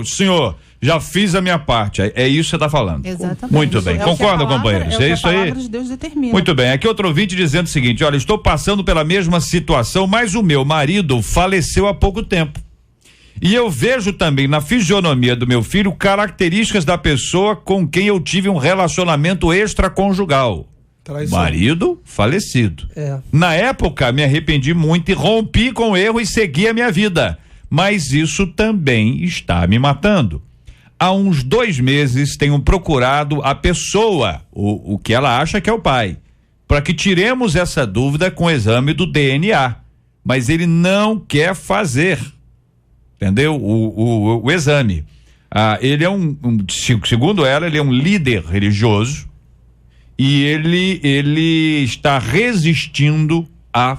senhor, já fiz a minha parte. É isso que você está falando. Exatamente. Muito bem. Concorda, companheiros? É isso aí? A palavra de Deus determina. Muito bem. Aqui outro ouvinte dizendo o seguinte: olha, estou passando pela mesma situação, mas o meu marido faleceu há pouco tempo. E eu vejo também na fisionomia do meu filho características da pessoa com quem eu tive um relacionamento extraconjugal. Marido falecido. Na época, me arrependi muito e rompi com o erro e segui a minha vida. Mas isso também está me matando. Há uns 2 meses tenho procurado a pessoa, o que ela acha que é o pai, para que tiremos essa dúvida com o exame do DNA. Mas ele não quer fazer, entendeu? O exame. Ele é segundo ela, ele é um líder religioso e ele está resistindo a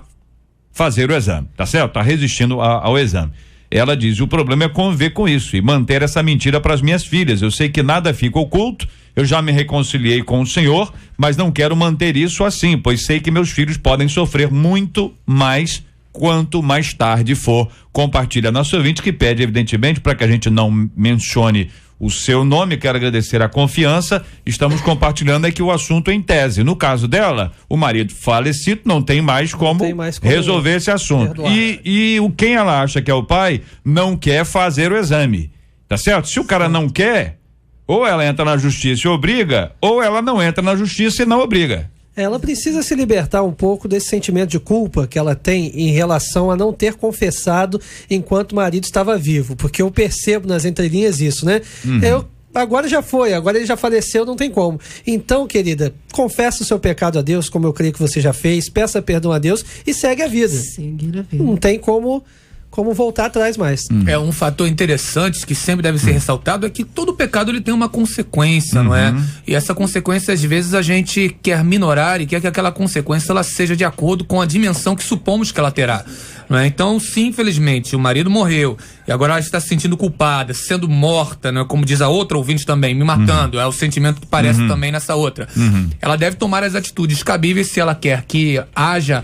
fazer o exame, tá certo? Está resistindo ao exame. Ela diz: o problema é conviver com isso e manter essa mentira para as minhas filhas. Eu sei que nada fica oculto, eu já me reconciliei com o Senhor, mas não quero manter isso assim, pois sei que meus filhos podem sofrer muito mais quanto mais tarde for. Compartilha nosso ouvinte, que pede, evidentemente, para que a gente não mencione o seu nome. Quero agradecer a confiança. Estamos compartilhando aqui o assunto em tese. No caso dela, o marido falecido não tem mais como resolver esse assunto. E quem ela acha que é o pai não quer fazer o exame. Tá certo? Se o cara não quer, ou ela entra na justiça e obriga, ou ela não entra na justiça e não obriga. Ela precisa se libertar um pouco desse sentimento de culpa que ela tem em relação a não ter confessado enquanto o marido estava vivo, porque eu percebo nas entrelinhas isso, né? Agora já foi, agora ele já faleceu, não tem como. Então, querida, confessa o seu pecado a Deus, como eu creio que você já fez, peça perdão a Deus e segue a vida. Seguir a vida. Não tem como voltar atrás mais. É um fator interessante que sempre deve ser ressaltado, é que todo pecado ele tem uma consequência, não é? E essa consequência, às vezes, a gente quer minorar e quer que aquela consequência ela seja de acordo com a dimensão que supomos que ela terá. não é? Então, se infelizmente o marido morreu e agora ela está se sentindo culpada, sendo morta, né? Como diz a outra ouvinte também, me matando, é o sentimento que parece também nessa outra. Ela deve tomar as atitudes cabíveis se ela quer que haja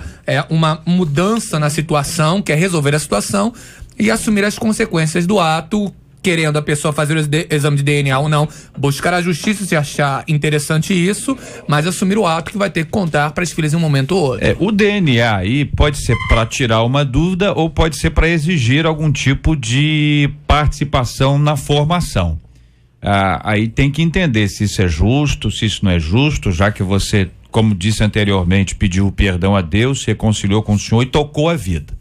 uma mudança na situação, quer resolver a situação e assumir as consequências do ato, querendo a pessoa fazer o exame de DNA ou não, buscar a justiça se achar interessante isso, mas assumir o ato que vai ter que contar para as filhas em um momento ou outro. O DNA aí pode ser para tirar uma dúvida ou pode ser para exigir algum tipo de participação na formação. Aí tem que entender se isso é justo, se isso não é justo, já que você, como disse anteriormente, pediu perdão a Deus, se reconciliou com o Senhor e tocou a vida.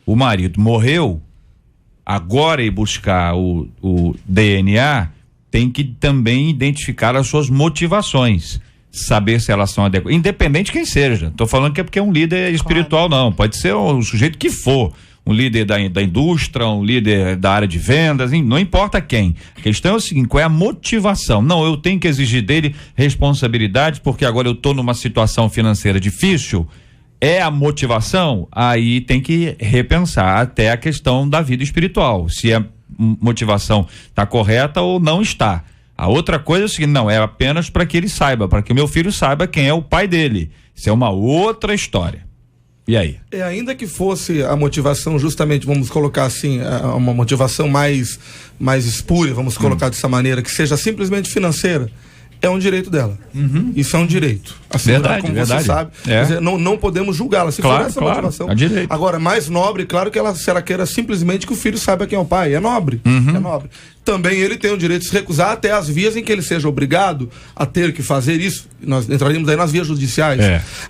O marido morreu. Agora ir buscar o DNA, tem que também identificar as suas motivações, saber se elas são adequadas, independente de quem seja. Estou falando que é porque é um líder espiritual, não. Pode ser o sujeito que for, um líder da indústria, um líder da área de vendas, não importa quem. A questão é o seguinte: qual é a motivação? Não, eu tenho que exigir dele responsabilidade porque agora eu estou numa situação financeira difícil. É a motivação? Aí tem que repensar até a questão da vida espiritual, se a motivação está correta ou não está. A outra coisa é o seguinte: não, é apenas para que ele saiba, para que o meu filho saiba quem é o pai dele. Isso é uma outra história. E aí? Ainda que fosse a motivação, justamente, vamos colocar assim, uma motivação mais espúria, vamos colocar dessa maneira, que seja simplesmente financeira, é um direito dela. Isso é um direito. Assim, verdade, como verdade. Você sabe. Quer dizer, não podemos julgá-la. Se for essa motivação. É direito. Agora, mais nobre, claro que se ela queira simplesmente que o filho saiba quem é o pai. É nobre. É nobre. Também ele tem o direito de se recusar até as vias em que ele seja obrigado a ter que fazer isso. Nós entraríamos aí nas vias judiciais.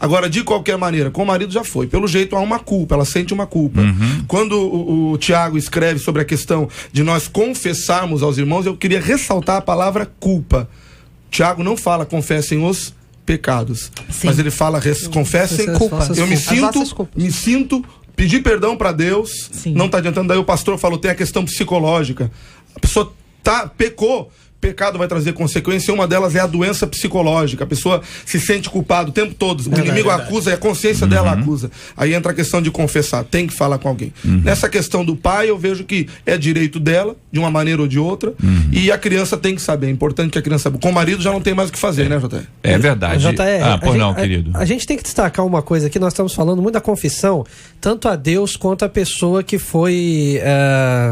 Agora, de qualquer maneira, com o marido já foi. Pelo jeito há uma culpa, ela sente uma culpa. Quando o Tiago escreve sobre a questão de nós confessarmos aos irmãos, eu queria ressaltar a palavra culpa. Tiago não fala confessem os pecados, mas ele fala confessem culpa. Eu me sinto, pedir perdão para Deus. Não está adiantando. Daí o pastor falou, tem a questão psicológica. A pessoa pecou. Pecado vai trazer consequência, uma delas é a doença psicológica. A pessoa se sente culpada o tempo todo. O inimigo acusa e a consciência dela acusa. Aí entra a questão de confessar, tem que falar com alguém. Nessa questão do pai, eu vejo que é direito dela, de uma maneira ou de outra, e a criança tem que saber. É importante que a criança saiba. Com o marido já não tem mais o que fazer, né, JR? É verdade. Querido. A gente tem que destacar uma coisa aqui, nós estamos falando muito da confissão, tanto a Deus quanto a pessoa que foi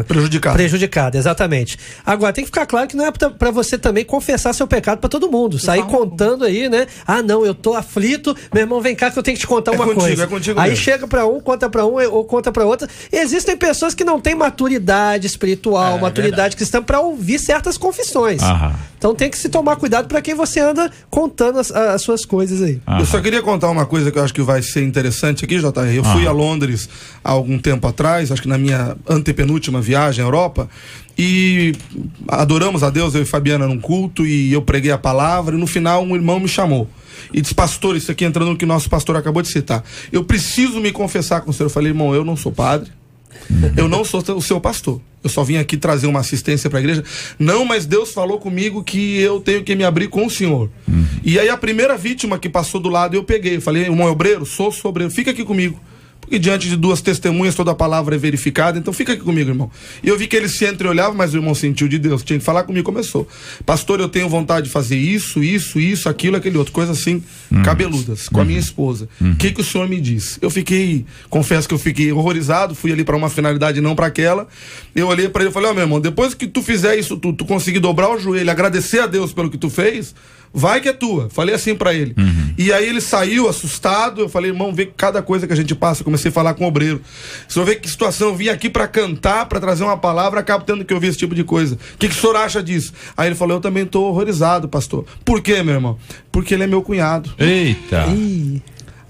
prejudicada, exatamente. Agora, tem que ficar claro que não é para você também confessar seu pecado para todo mundo, sair contando aí, né? Não, eu tô aflito, meu irmão, vem cá que eu tenho que te contar uma coisa. Aí mesmo. Chega para um, conta para um ou conta para outra. Existem pessoas que não têm maturidade espiritual, maturidade cristã para ouvir certas confissões. Então tem que se tomar cuidado para quem você anda contando as suas coisas aí. Eu só queria contar uma coisa que eu acho que vai ser interessante aqui, JR. Eu fui a Londres há algum tempo atrás, acho que na minha antepenúltima viagem à Europa, e adoramos a Deus, eu e Fabiana num culto, e eu preguei a palavra, e no final um irmão me chamou e disse, pastor, isso aqui entrando no que nosso pastor acabou de citar, eu preciso me confessar com o senhor. Eu falei, irmão, eu não sou padre, eu não sou o seu pastor, eu só vim aqui trazer uma assistência para a igreja. Não, mas Deus falou comigo que eu tenho que me abrir com o senhor. E aí a primeira vítima que passou do lado eu peguei, eu falei, irmão, é obreiro? Sou obreiro, fica aqui comigo. E diante de duas testemunhas toda a palavra é verificada, então fica aqui comigo, irmão. E eu vi que ele se entreolhava, mas o irmão sentiu de Deus, tinha que falar comigo, começou. Pastor, eu tenho vontade de fazer isso, aquilo, aquele outro, coisa assim, cabeludas, com a minha esposa. O que o senhor me diz? Confesso que eu fiquei horrorizado, fui ali para uma finalidade, não para aquela. Eu olhei para ele e falei, meu irmão, depois que tu fizer isso, tu conseguir dobrar o joelho, agradecer a Deus pelo que tu fez, vai que é tua. Falei assim pra ele. E aí ele saiu assustado. Eu falei, irmão, vê cada coisa que a gente passa. Eu comecei a falar com o obreiro. O senhor vê que situação, eu vim aqui pra cantar, pra trazer uma palavra, acabo tendo que ouvir esse tipo de coisa. O que o senhor acha disso? Aí ele falou, eu também tô horrorizado, pastor. Por quê, meu irmão? Porque ele é meu cunhado. Eita!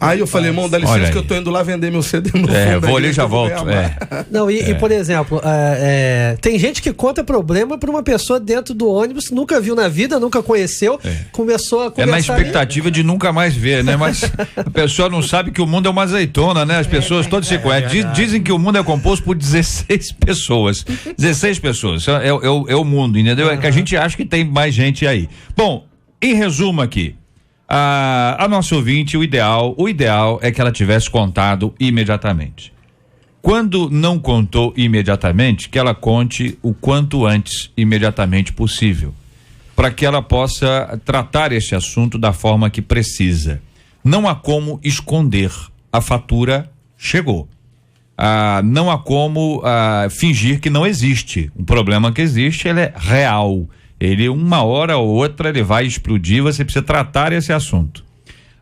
Aí eu falei, irmão, dá licença que eu tô indo lá vender meu CD no fundo. Vou ali e já volto. Não, e por exemplo, tem gente que conta problema pra uma pessoa dentro do ônibus, nunca viu na vida, nunca conheceu, começou a conversar. É na expectativa de nunca mais ver, né? Mas a pessoa não sabe que o mundo é uma azeitona, né? As pessoas todas se conhecem. Dizem que o mundo é composto por 16 pessoas. 16 pessoas. É o mundo, entendeu? É que a gente acha que tem mais gente aí. Bom, em resumo aqui. A nossa ouvinte, o ideal é que ela tivesse contado imediatamente. Quando não contou imediatamente, que ela conte o quanto antes, imediatamente possível, para que ela possa tratar este assunto da forma que precisa. Não há como esconder, a fatura chegou. Não há como fingir que não existe. O problema que existe, ele é real. Ele, uma hora ou outra, ele vai explodir, você precisa tratar esse assunto.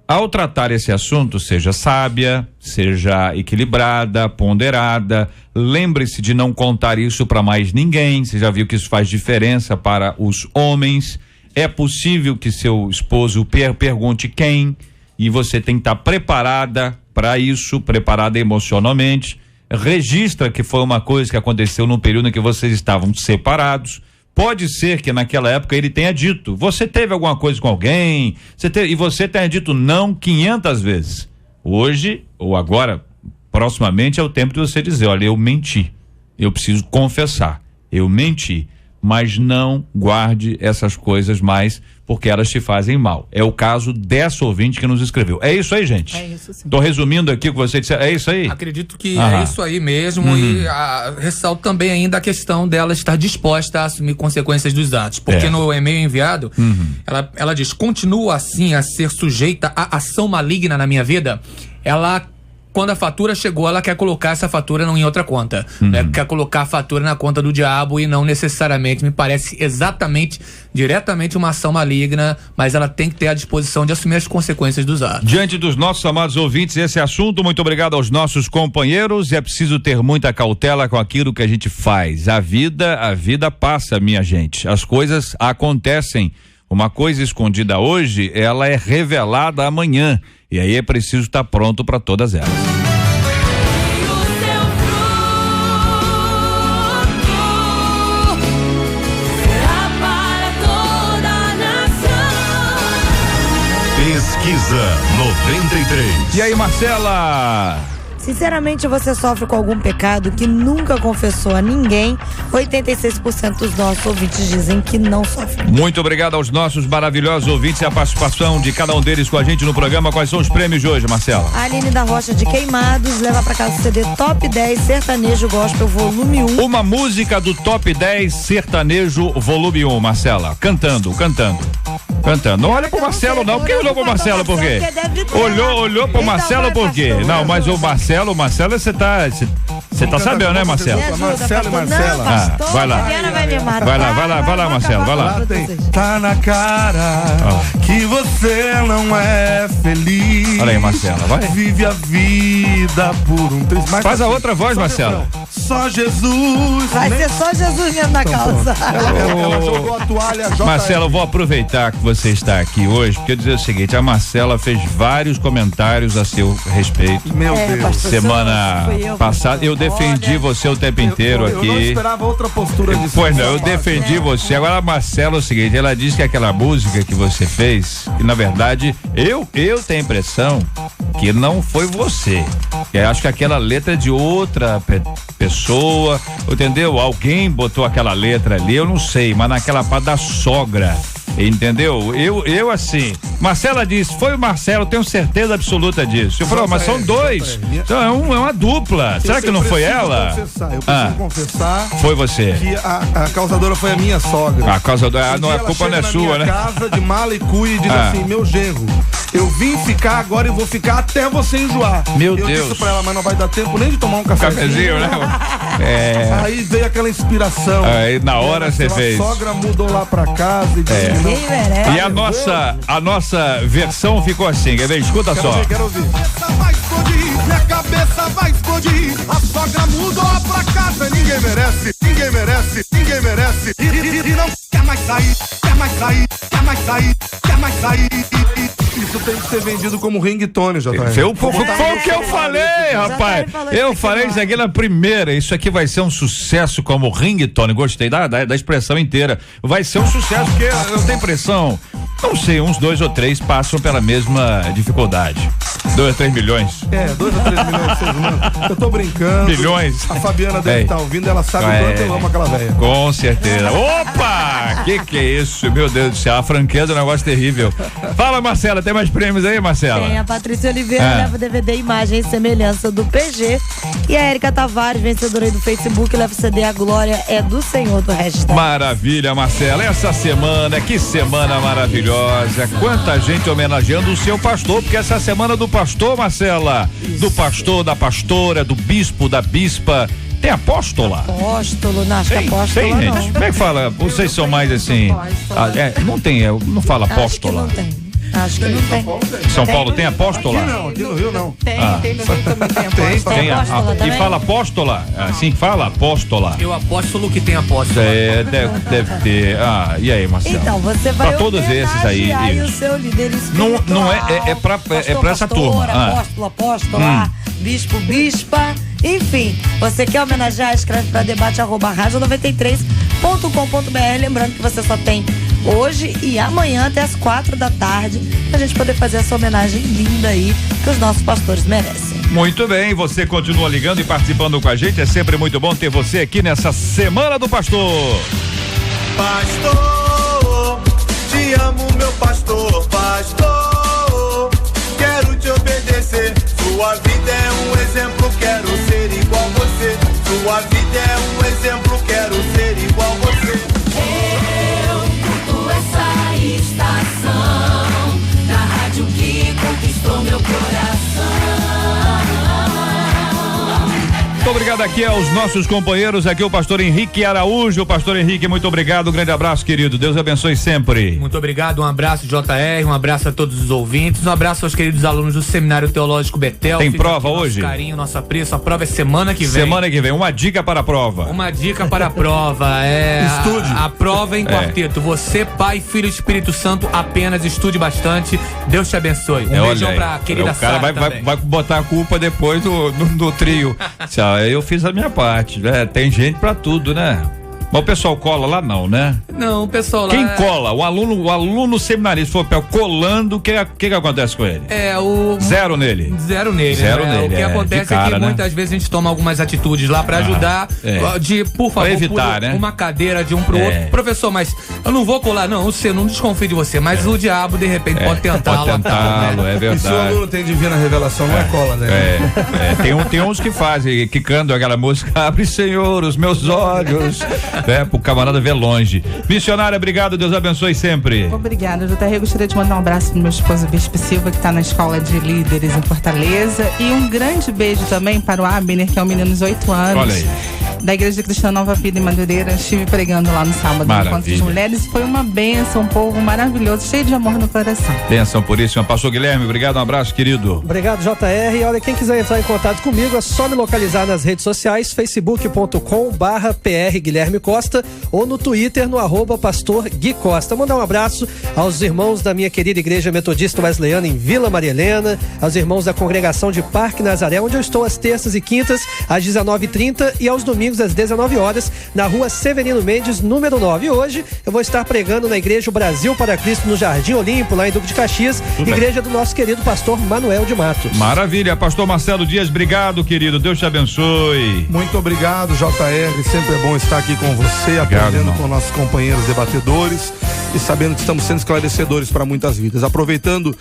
Ao tratar esse assunto, seja sábia, seja equilibrada, ponderada, lembre-se de não contar isso para mais ninguém. Você já viu que isso faz diferença para os homens. É possível que seu esposo pergunte quem, e você tem que estar preparada para isso, preparada emocionalmente. Registra que foi uma coisa que aconteceu num período em que vocês estavam separados. Pode ser que naquela época ele tenha dito, você teve alguma coisa com alguém, e você tenha dito não 500 vezes. Hoje, ou agora, proximamente, é o tempo de você dizer, olha, eu menti, eu preciso confessar, eu menti, mas não guarde essas coisas mais, porque elas te fazem mal. É o caso dessa ouvinte que nos escreveu. É isso aí, gente? É isso sim. Tô resumindo aqui o que você disse, é isso aí? Acredito que é isso aí mesmo, e ressalto também ainda a questão dela estar disposta a assumir consequências dos atos, porque no e-mail enviado, ela diz, continua assim a ser sujeita à ação maligna na minha vida. Quando a fatura chegou, ela quer colocar essa fatura não em outra conta. Quer colocar a fatura na conta do diabo, e não necessariamente, me parece diretamente uma ação maligna, mas ela tem que ter a disposição de assumir as consequências dos atos. Diante dos nossos amados ouvintes, esse assunto, muito obrigado aos nossos companheiros. É preciso ter muita cautela com aquilo que a gente faz. A vida passa, minha gente. As coisas acontecem. Uma coisa escondida hoje, ela é revelada amanhã. E aí é preciso estar pronto para todas elas. Pesquisa 93. E aí, Marcela? Sinceramente, você sofre com algum pecado que nunca confessou a ninguém? 86% dos nossos ouvintes dizem que não sofrem. Muito obrigado aos nossos maravilhosos ouvintes e a participação de cada um deles com a gente no programa. Quais são os prêmios de hoje, Marcela? A Aline da Rocha de Queimados leva pra casa o CD Top 10 Sertanejo Gospel Volume 1. Uma música do Top 10 Sertanejo Volume 1, Marcela. Cantando. Não olha pro Marcelo, não. Por que olhou pro Marcelo? Por quê? Olhou pro Marcelo por quê? Não, mas o Marcelo, você tá sabendo, né, Marcelo? Marcelo e Marcela. Vai lá. Vai lá, Marcelo, vai lá. Tá na cara que você não é feliz. Olha aí, Marcela, vai. Vive a vida por um triz. Faz a outra voz, Marcelo. Só Jesus. Vai ser só Jesus mesmo na causa. Ela jogou a toalha. Marcelo, eu vou aproveitar que você está aqui hoje, porque eu dizer o seguinte, a Marcela fez vários comentários a seu respeito. Meu Deus. Semana passada, eu defendi você o tempo inteiro aqui. Eu não esperava outra postura disso. Pois não, eu defendi você. Agora a Marcela é o seguinte, ela disse que aquela música que você fez, que na verdade, eu tenho a impressão que não foi você. Eu acho que aquela letra é de outra pessoa, entendeu? Alguém botou aquela letra ali, eu não sei, mas naquela parte da sogra. Entendeu? Eu assim, Marcela disse, foi o Marcelo, tenho certeza absoluta disso. Eu falei, mas são dois. Então é uma dupla. Será que não foi ela? Eu preciso confessar. Foi você. Que a causadora foi a minha sogra. A causadora, a culpa não é sua, né? Casa de mala e cuia e diz assim, meu genro, eu vim ficar agora e vou ficar até você enjoar. Meu Deus. Eu disse pra ela, mas não vai dar tempo nem de tomar um cafezinho, né? Aí veio aquela inspiração. Aí na hora você fez. A sogra mudou lá pra casa e disse E a nossa versão ficou assim, quer ver? Escuta só. Quero ouvir. Minha cabeça vai explodir. A sogra mudou pra casa. Ninguém merece. E não quer mais sair. Isso tem que ser vendido como ringtone, JR. Foi o que eu falei, rapaz. Eu falei isso aqui na primeira. Isso aqui vai ser um sucesso como ringtone. Gostei da expressão inteira. Vai ser um sucesso, porque eu tenho impressão, não sei, uns 2 ou 3 passam pela mesma dificuldade. 2 a 3 milhões. 2 a 3 milhões de seres humanos. Eu tô brincando. Milhões. A Fabiana deve estar ouvindo, ela sabe o quanto eu amo aquela velha. Com certeza. Opa! Que é isso? Meu Deus do céu, a franqueza é um negócio terrível. Fala, Marcela, tem mais prêmios aí, Marcela? Tem, a Patrícia Oliveira leva o DVD Imagem e Semelhança do PG E a Érica Tavares, vencedora aí do Facebook, leva o CD A Glória é do Senhor do Hashtag. Maravilha, Marcela. Essa semana, que semana maravilhosa. Quanta gente homenageando o seu pastor, porque essa é a semana do pastor, Marcela. Isso. Do pastor, da pastora, do bispo, da bispa. Tem apóstola? Apóstolo, não, acho que apóstola tem, não. Gente. Como é que fala? Vocês são mais assim. Não tem, não fala apóstola. Acho que não tem. Acho que não tem. São Paulo tem apóstola? Aqui não, aqui no Rio não. Tem no Rio também tem apóstola. E fala apóstola? Assim fala apóstola. Eu apóstolo que tem apóstola. Deve ter. E aí, Marcelo? Então, você vai pra todos esses aí. O seu líder espiritual. Não é pra essa turma. Apóstola, bispo, bispa. Enfim, você quer homenagear? Escreve para debate@radio93.com.br. Lembrando que você só tem hoje e amanhã até as 4 da tarde pra gente poder fazer essa homenagem linda aí que os nossos pastores merecem. Muito bem, você continua ligando e participando com a gente. É sempre muito bom ter você aqui nessa Semana do Pastor. Pastor, te amo, meu pastor. Pastor, quero te obedecer. Sua vida é um exemplo, quero ser igual você. Sua vida é um exemplo, quero ser igual você. Eu curto essa estação da rádio que conquistou meu coração. Muito obrigado aqui aos nossos companheiros, aqui o pastor Henrique Araújo. Pastor Henrique, muito obrigado, um grande abraço, querido, Deus abençoe sempre. Muito obrigado, um abraço JR, um abraço a todos os ouvintes, um abraço aos queridos alunos do Seminário Teológico Betel. Tem prova hoje? Nosso carinho, nosso apreço, a prova é semana que vem. Semana que vem, uma dica para a prova. Uma dica para a prova, estude. A prova em quarteto, você, Pai, Filho e Espírito Santo, apenas estude bastante, Deus te abençoe. Um beijão pra querida Sara. O cara vai botar a culpa depois do trio. Eu fiz a minha parte, né? Tem gente pra tudo, né? Mas o pessoal cola lá não, né? Não, o pessoal lá... Quem cola? O aluno seminarista for colando, o que acontece com ele? Zero nele. Zero nele. O que acontece é que muitas vezes a gente toma algumas atitudes lá pra ajudar, por favor, evitar, né? Uma cadeira de um pro outro. Professor, mas eu não vou colar, não, você não desconfie de você, mas o diabo de repente pode tentá-lo. Pode tentá-lo, é verdade. E se o aluno tem divina revelação, não é cola, né? Tem uns que fazem, que cantam aquela música, abre, Senhor, os meus olhos, pro camarada ver longe. Missionária, obrigado, Deus abençoe sempre. Obrigada, JR. Eu gostaria de mandar um abraço pro meu esposo Bispo Silva, que tá na escola de líderes em Fortaleza, e um grande beijo também para o Abner, que é um menino de 8 anos. Olha aí. Da Igreja Cristã Nova Vida em Madureira. Estive pregando lá no sábado no Encontro das Mulheres. Foi uma bênção, um povo maravilhoso, cheio de amor no coração. Bênção puríssima. Pastor Guilherme, obrigado, um abraço, querido. Obrigado, JR. E olha, quem quiser entrar em contato comigo, é só me localizar nas redes sociais, facebook.com/PR Guilherme Costa ou no Twitter, no @Pastor Gui Costa. Mandar um abraço aos irmãos da minha querida Igreja Metodista Wesleyana em Vila Maria Helena, aos irmãos da Congregação de Parque Nazaré, onde eu estou às terças e quintas, às 19h30 e aos domingos às 19 horas, na rua Severino Mendes, número 9. E hoje eu vou estar pregando na Igreja Brasil para Cristo, no Jardim Olimpo, lá em Duque de Caxias, igreja do nosso querido pastor Manuel de Matos. Maravilha, pastor Marcelo Dias, obrigado, querido, Deus te abençoe. Muito obrigado, JR, sempre é bom estar aqui com você, aprendendo com nossos companheiros debatedores e sabendo que estamos sendo esclarecedores para muitas vidas. Aproveitando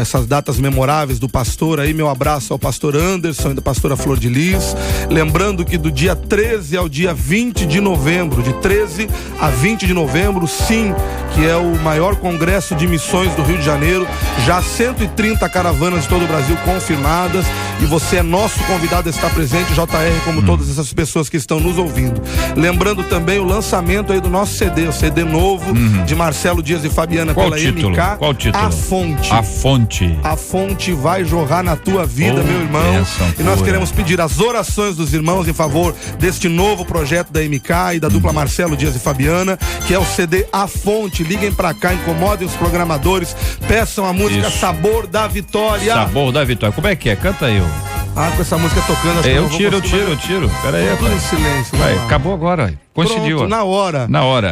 essas datas memoráveis do pastor aí, meu abraço ao pastor Anderson e da pastora Flor de Lis, lembrando que do dia 13 ao dia 20 de novembro, de 13 a 20 de novembro, sim, que é o maior congresso de missões do Rio de Janeiro, já 130 caravanas de todo o Brasil confirmadas, e você é nosso convidado a estar presente, JR, como todas essas pessoas que estão nos ouvindo. Lembrando também o lançamento aí do nosso CD, o CD novo de Marcelo Dias e Fabiana. Qual pela título? MK. Qual título? A Fonte. A Fonte. A fonte vai jorrar na tua vida, meu irmão. E nós queremos pedir as orações dos irmãos em favor deste novo projeto da MK e da dupla Marcelo Dias e Fabiana, que é o CD A Fonte. Liguem pra cá, incomodem os programadores, peçam a música Sabor da Vitória. Sabor da Vitória. Como é que é? Canta aí. Com essa música tocando, acho que eu tiro. Pera aí, tudo em silêncio. Vai, acabou agora. Conseguiu. Pronto, na hora.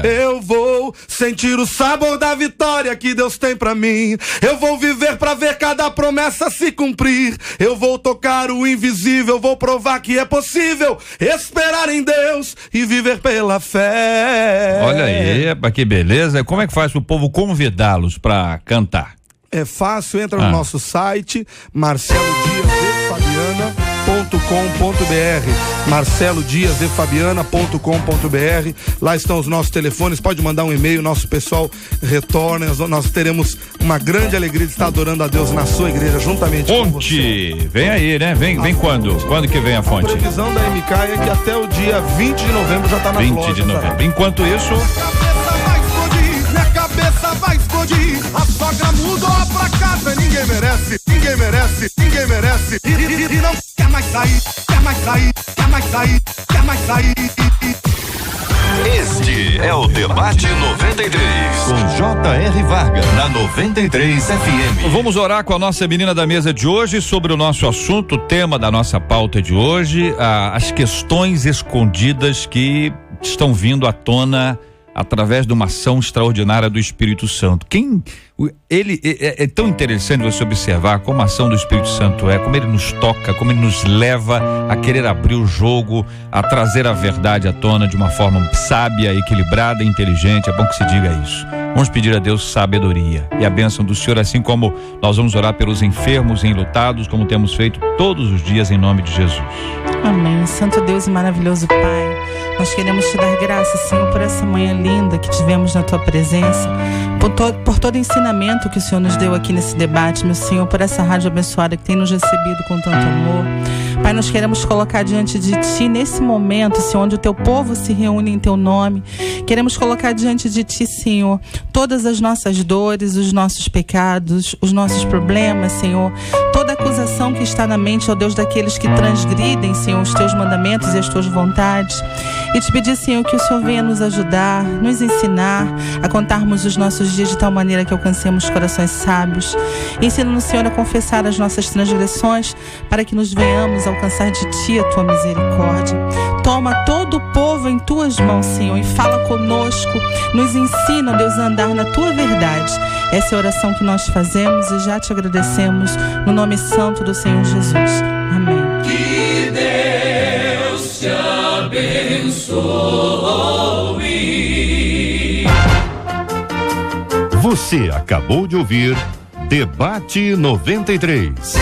Eu vou sentir o sabor da vitória que Deus tem pra mim. Eu vou viver pra ver cada promessa se cumprir. Eu vou tocar o invisível, vou provar que é possível esperar em Deus e viver pela fé. Olha aí, que beleza. Como é que faz pro povo convidá-los pra cantar? É fácil, entra no nosso site, Marcelo Dias e Fabiana, marcelodiasdefabiana.com.br. Lá estão os nossos telefones, pode mandar um e-mail, nosso pessoal retorna, nós teremos uma grande alegria de estar adorando a Deus na sua igreja, juntamente com você. Vem aí, né? Vem quando? Quando que vem a fonte? A previsão da MK é que até o dia 20 de novembro já está na loja. 20 de novembro. Enquanto isso... Minha cabeça vai explodir. A sogra mudou pra casa. Ninguém merece, ninguém merece, ninguém merece. E não quer mais sair, quer mais sair, quer mais sair, quer mais sair. Este é o Debate 93, com J.R. Varga, na 93 FM. Vamos orar com a nossa menina da mesa de hoje sobre o nosso assunto, o tema da nossa pauta de hoje, as questões escondidas que estão vindo à tona através de uma ação extraordinária do Espírito Santo. É tão interessante você observar como a ação do Espírito Santo como ele nos toca, como ele nos leva a querer abrir o jogo, a trazer a verdade à tona de uma forma sábia, equilibrada e inteligente. É bom que se diga isso. Vamos pedir a Deus sabedoria e a bênção do Senhor, assim como nós vamos orar pelos enfermos e enlutados, como temos feito todos os dias em nome de Jesus. Amém. Santo Deus e maravilhoso Pai, nós queremos te dar graça, Senhor, por essa manhã linda que tivemos na tua presença, por todo ensinamento que o Senhor nos deu aqui nesse debate, meu Senhor, por essa rádio abençoada que tem nos recebido com tanto amor. Pai, nós queremos colocar diante de ti nesse momento, Senhor, onde o teu povo se reúne em teu nome. Queremos colocar diante de ti, Senhor, todas as nossas dores, os nossos pecados, os nossos problemas, Senhor, toda acusação que está na mente, ó Deus, daqueles que transgridem, Senhor, os teus mandamentos e as tuas vontades. E te pedir, Senhor, que o Senhor venha nos ajudar, nos ensinar a contarmos os nossos dias de tal maneira que alcancemos corações sábios. Ensina-nos, Senhor, a confessar as nossas transgressões para que nos venhamos alcançar de ti a tua misericórdia. Toma todo o povo em tuas mãos, Senhor, e fala conosco, nos ensina, Deus, a andar na tua verdade. Essa é a oração que nós fazemos e já te agradecemos no nome santo do Senhor Jesus. Amém. Que Deus te abençoe. Você acabou de ouvir Debate 93.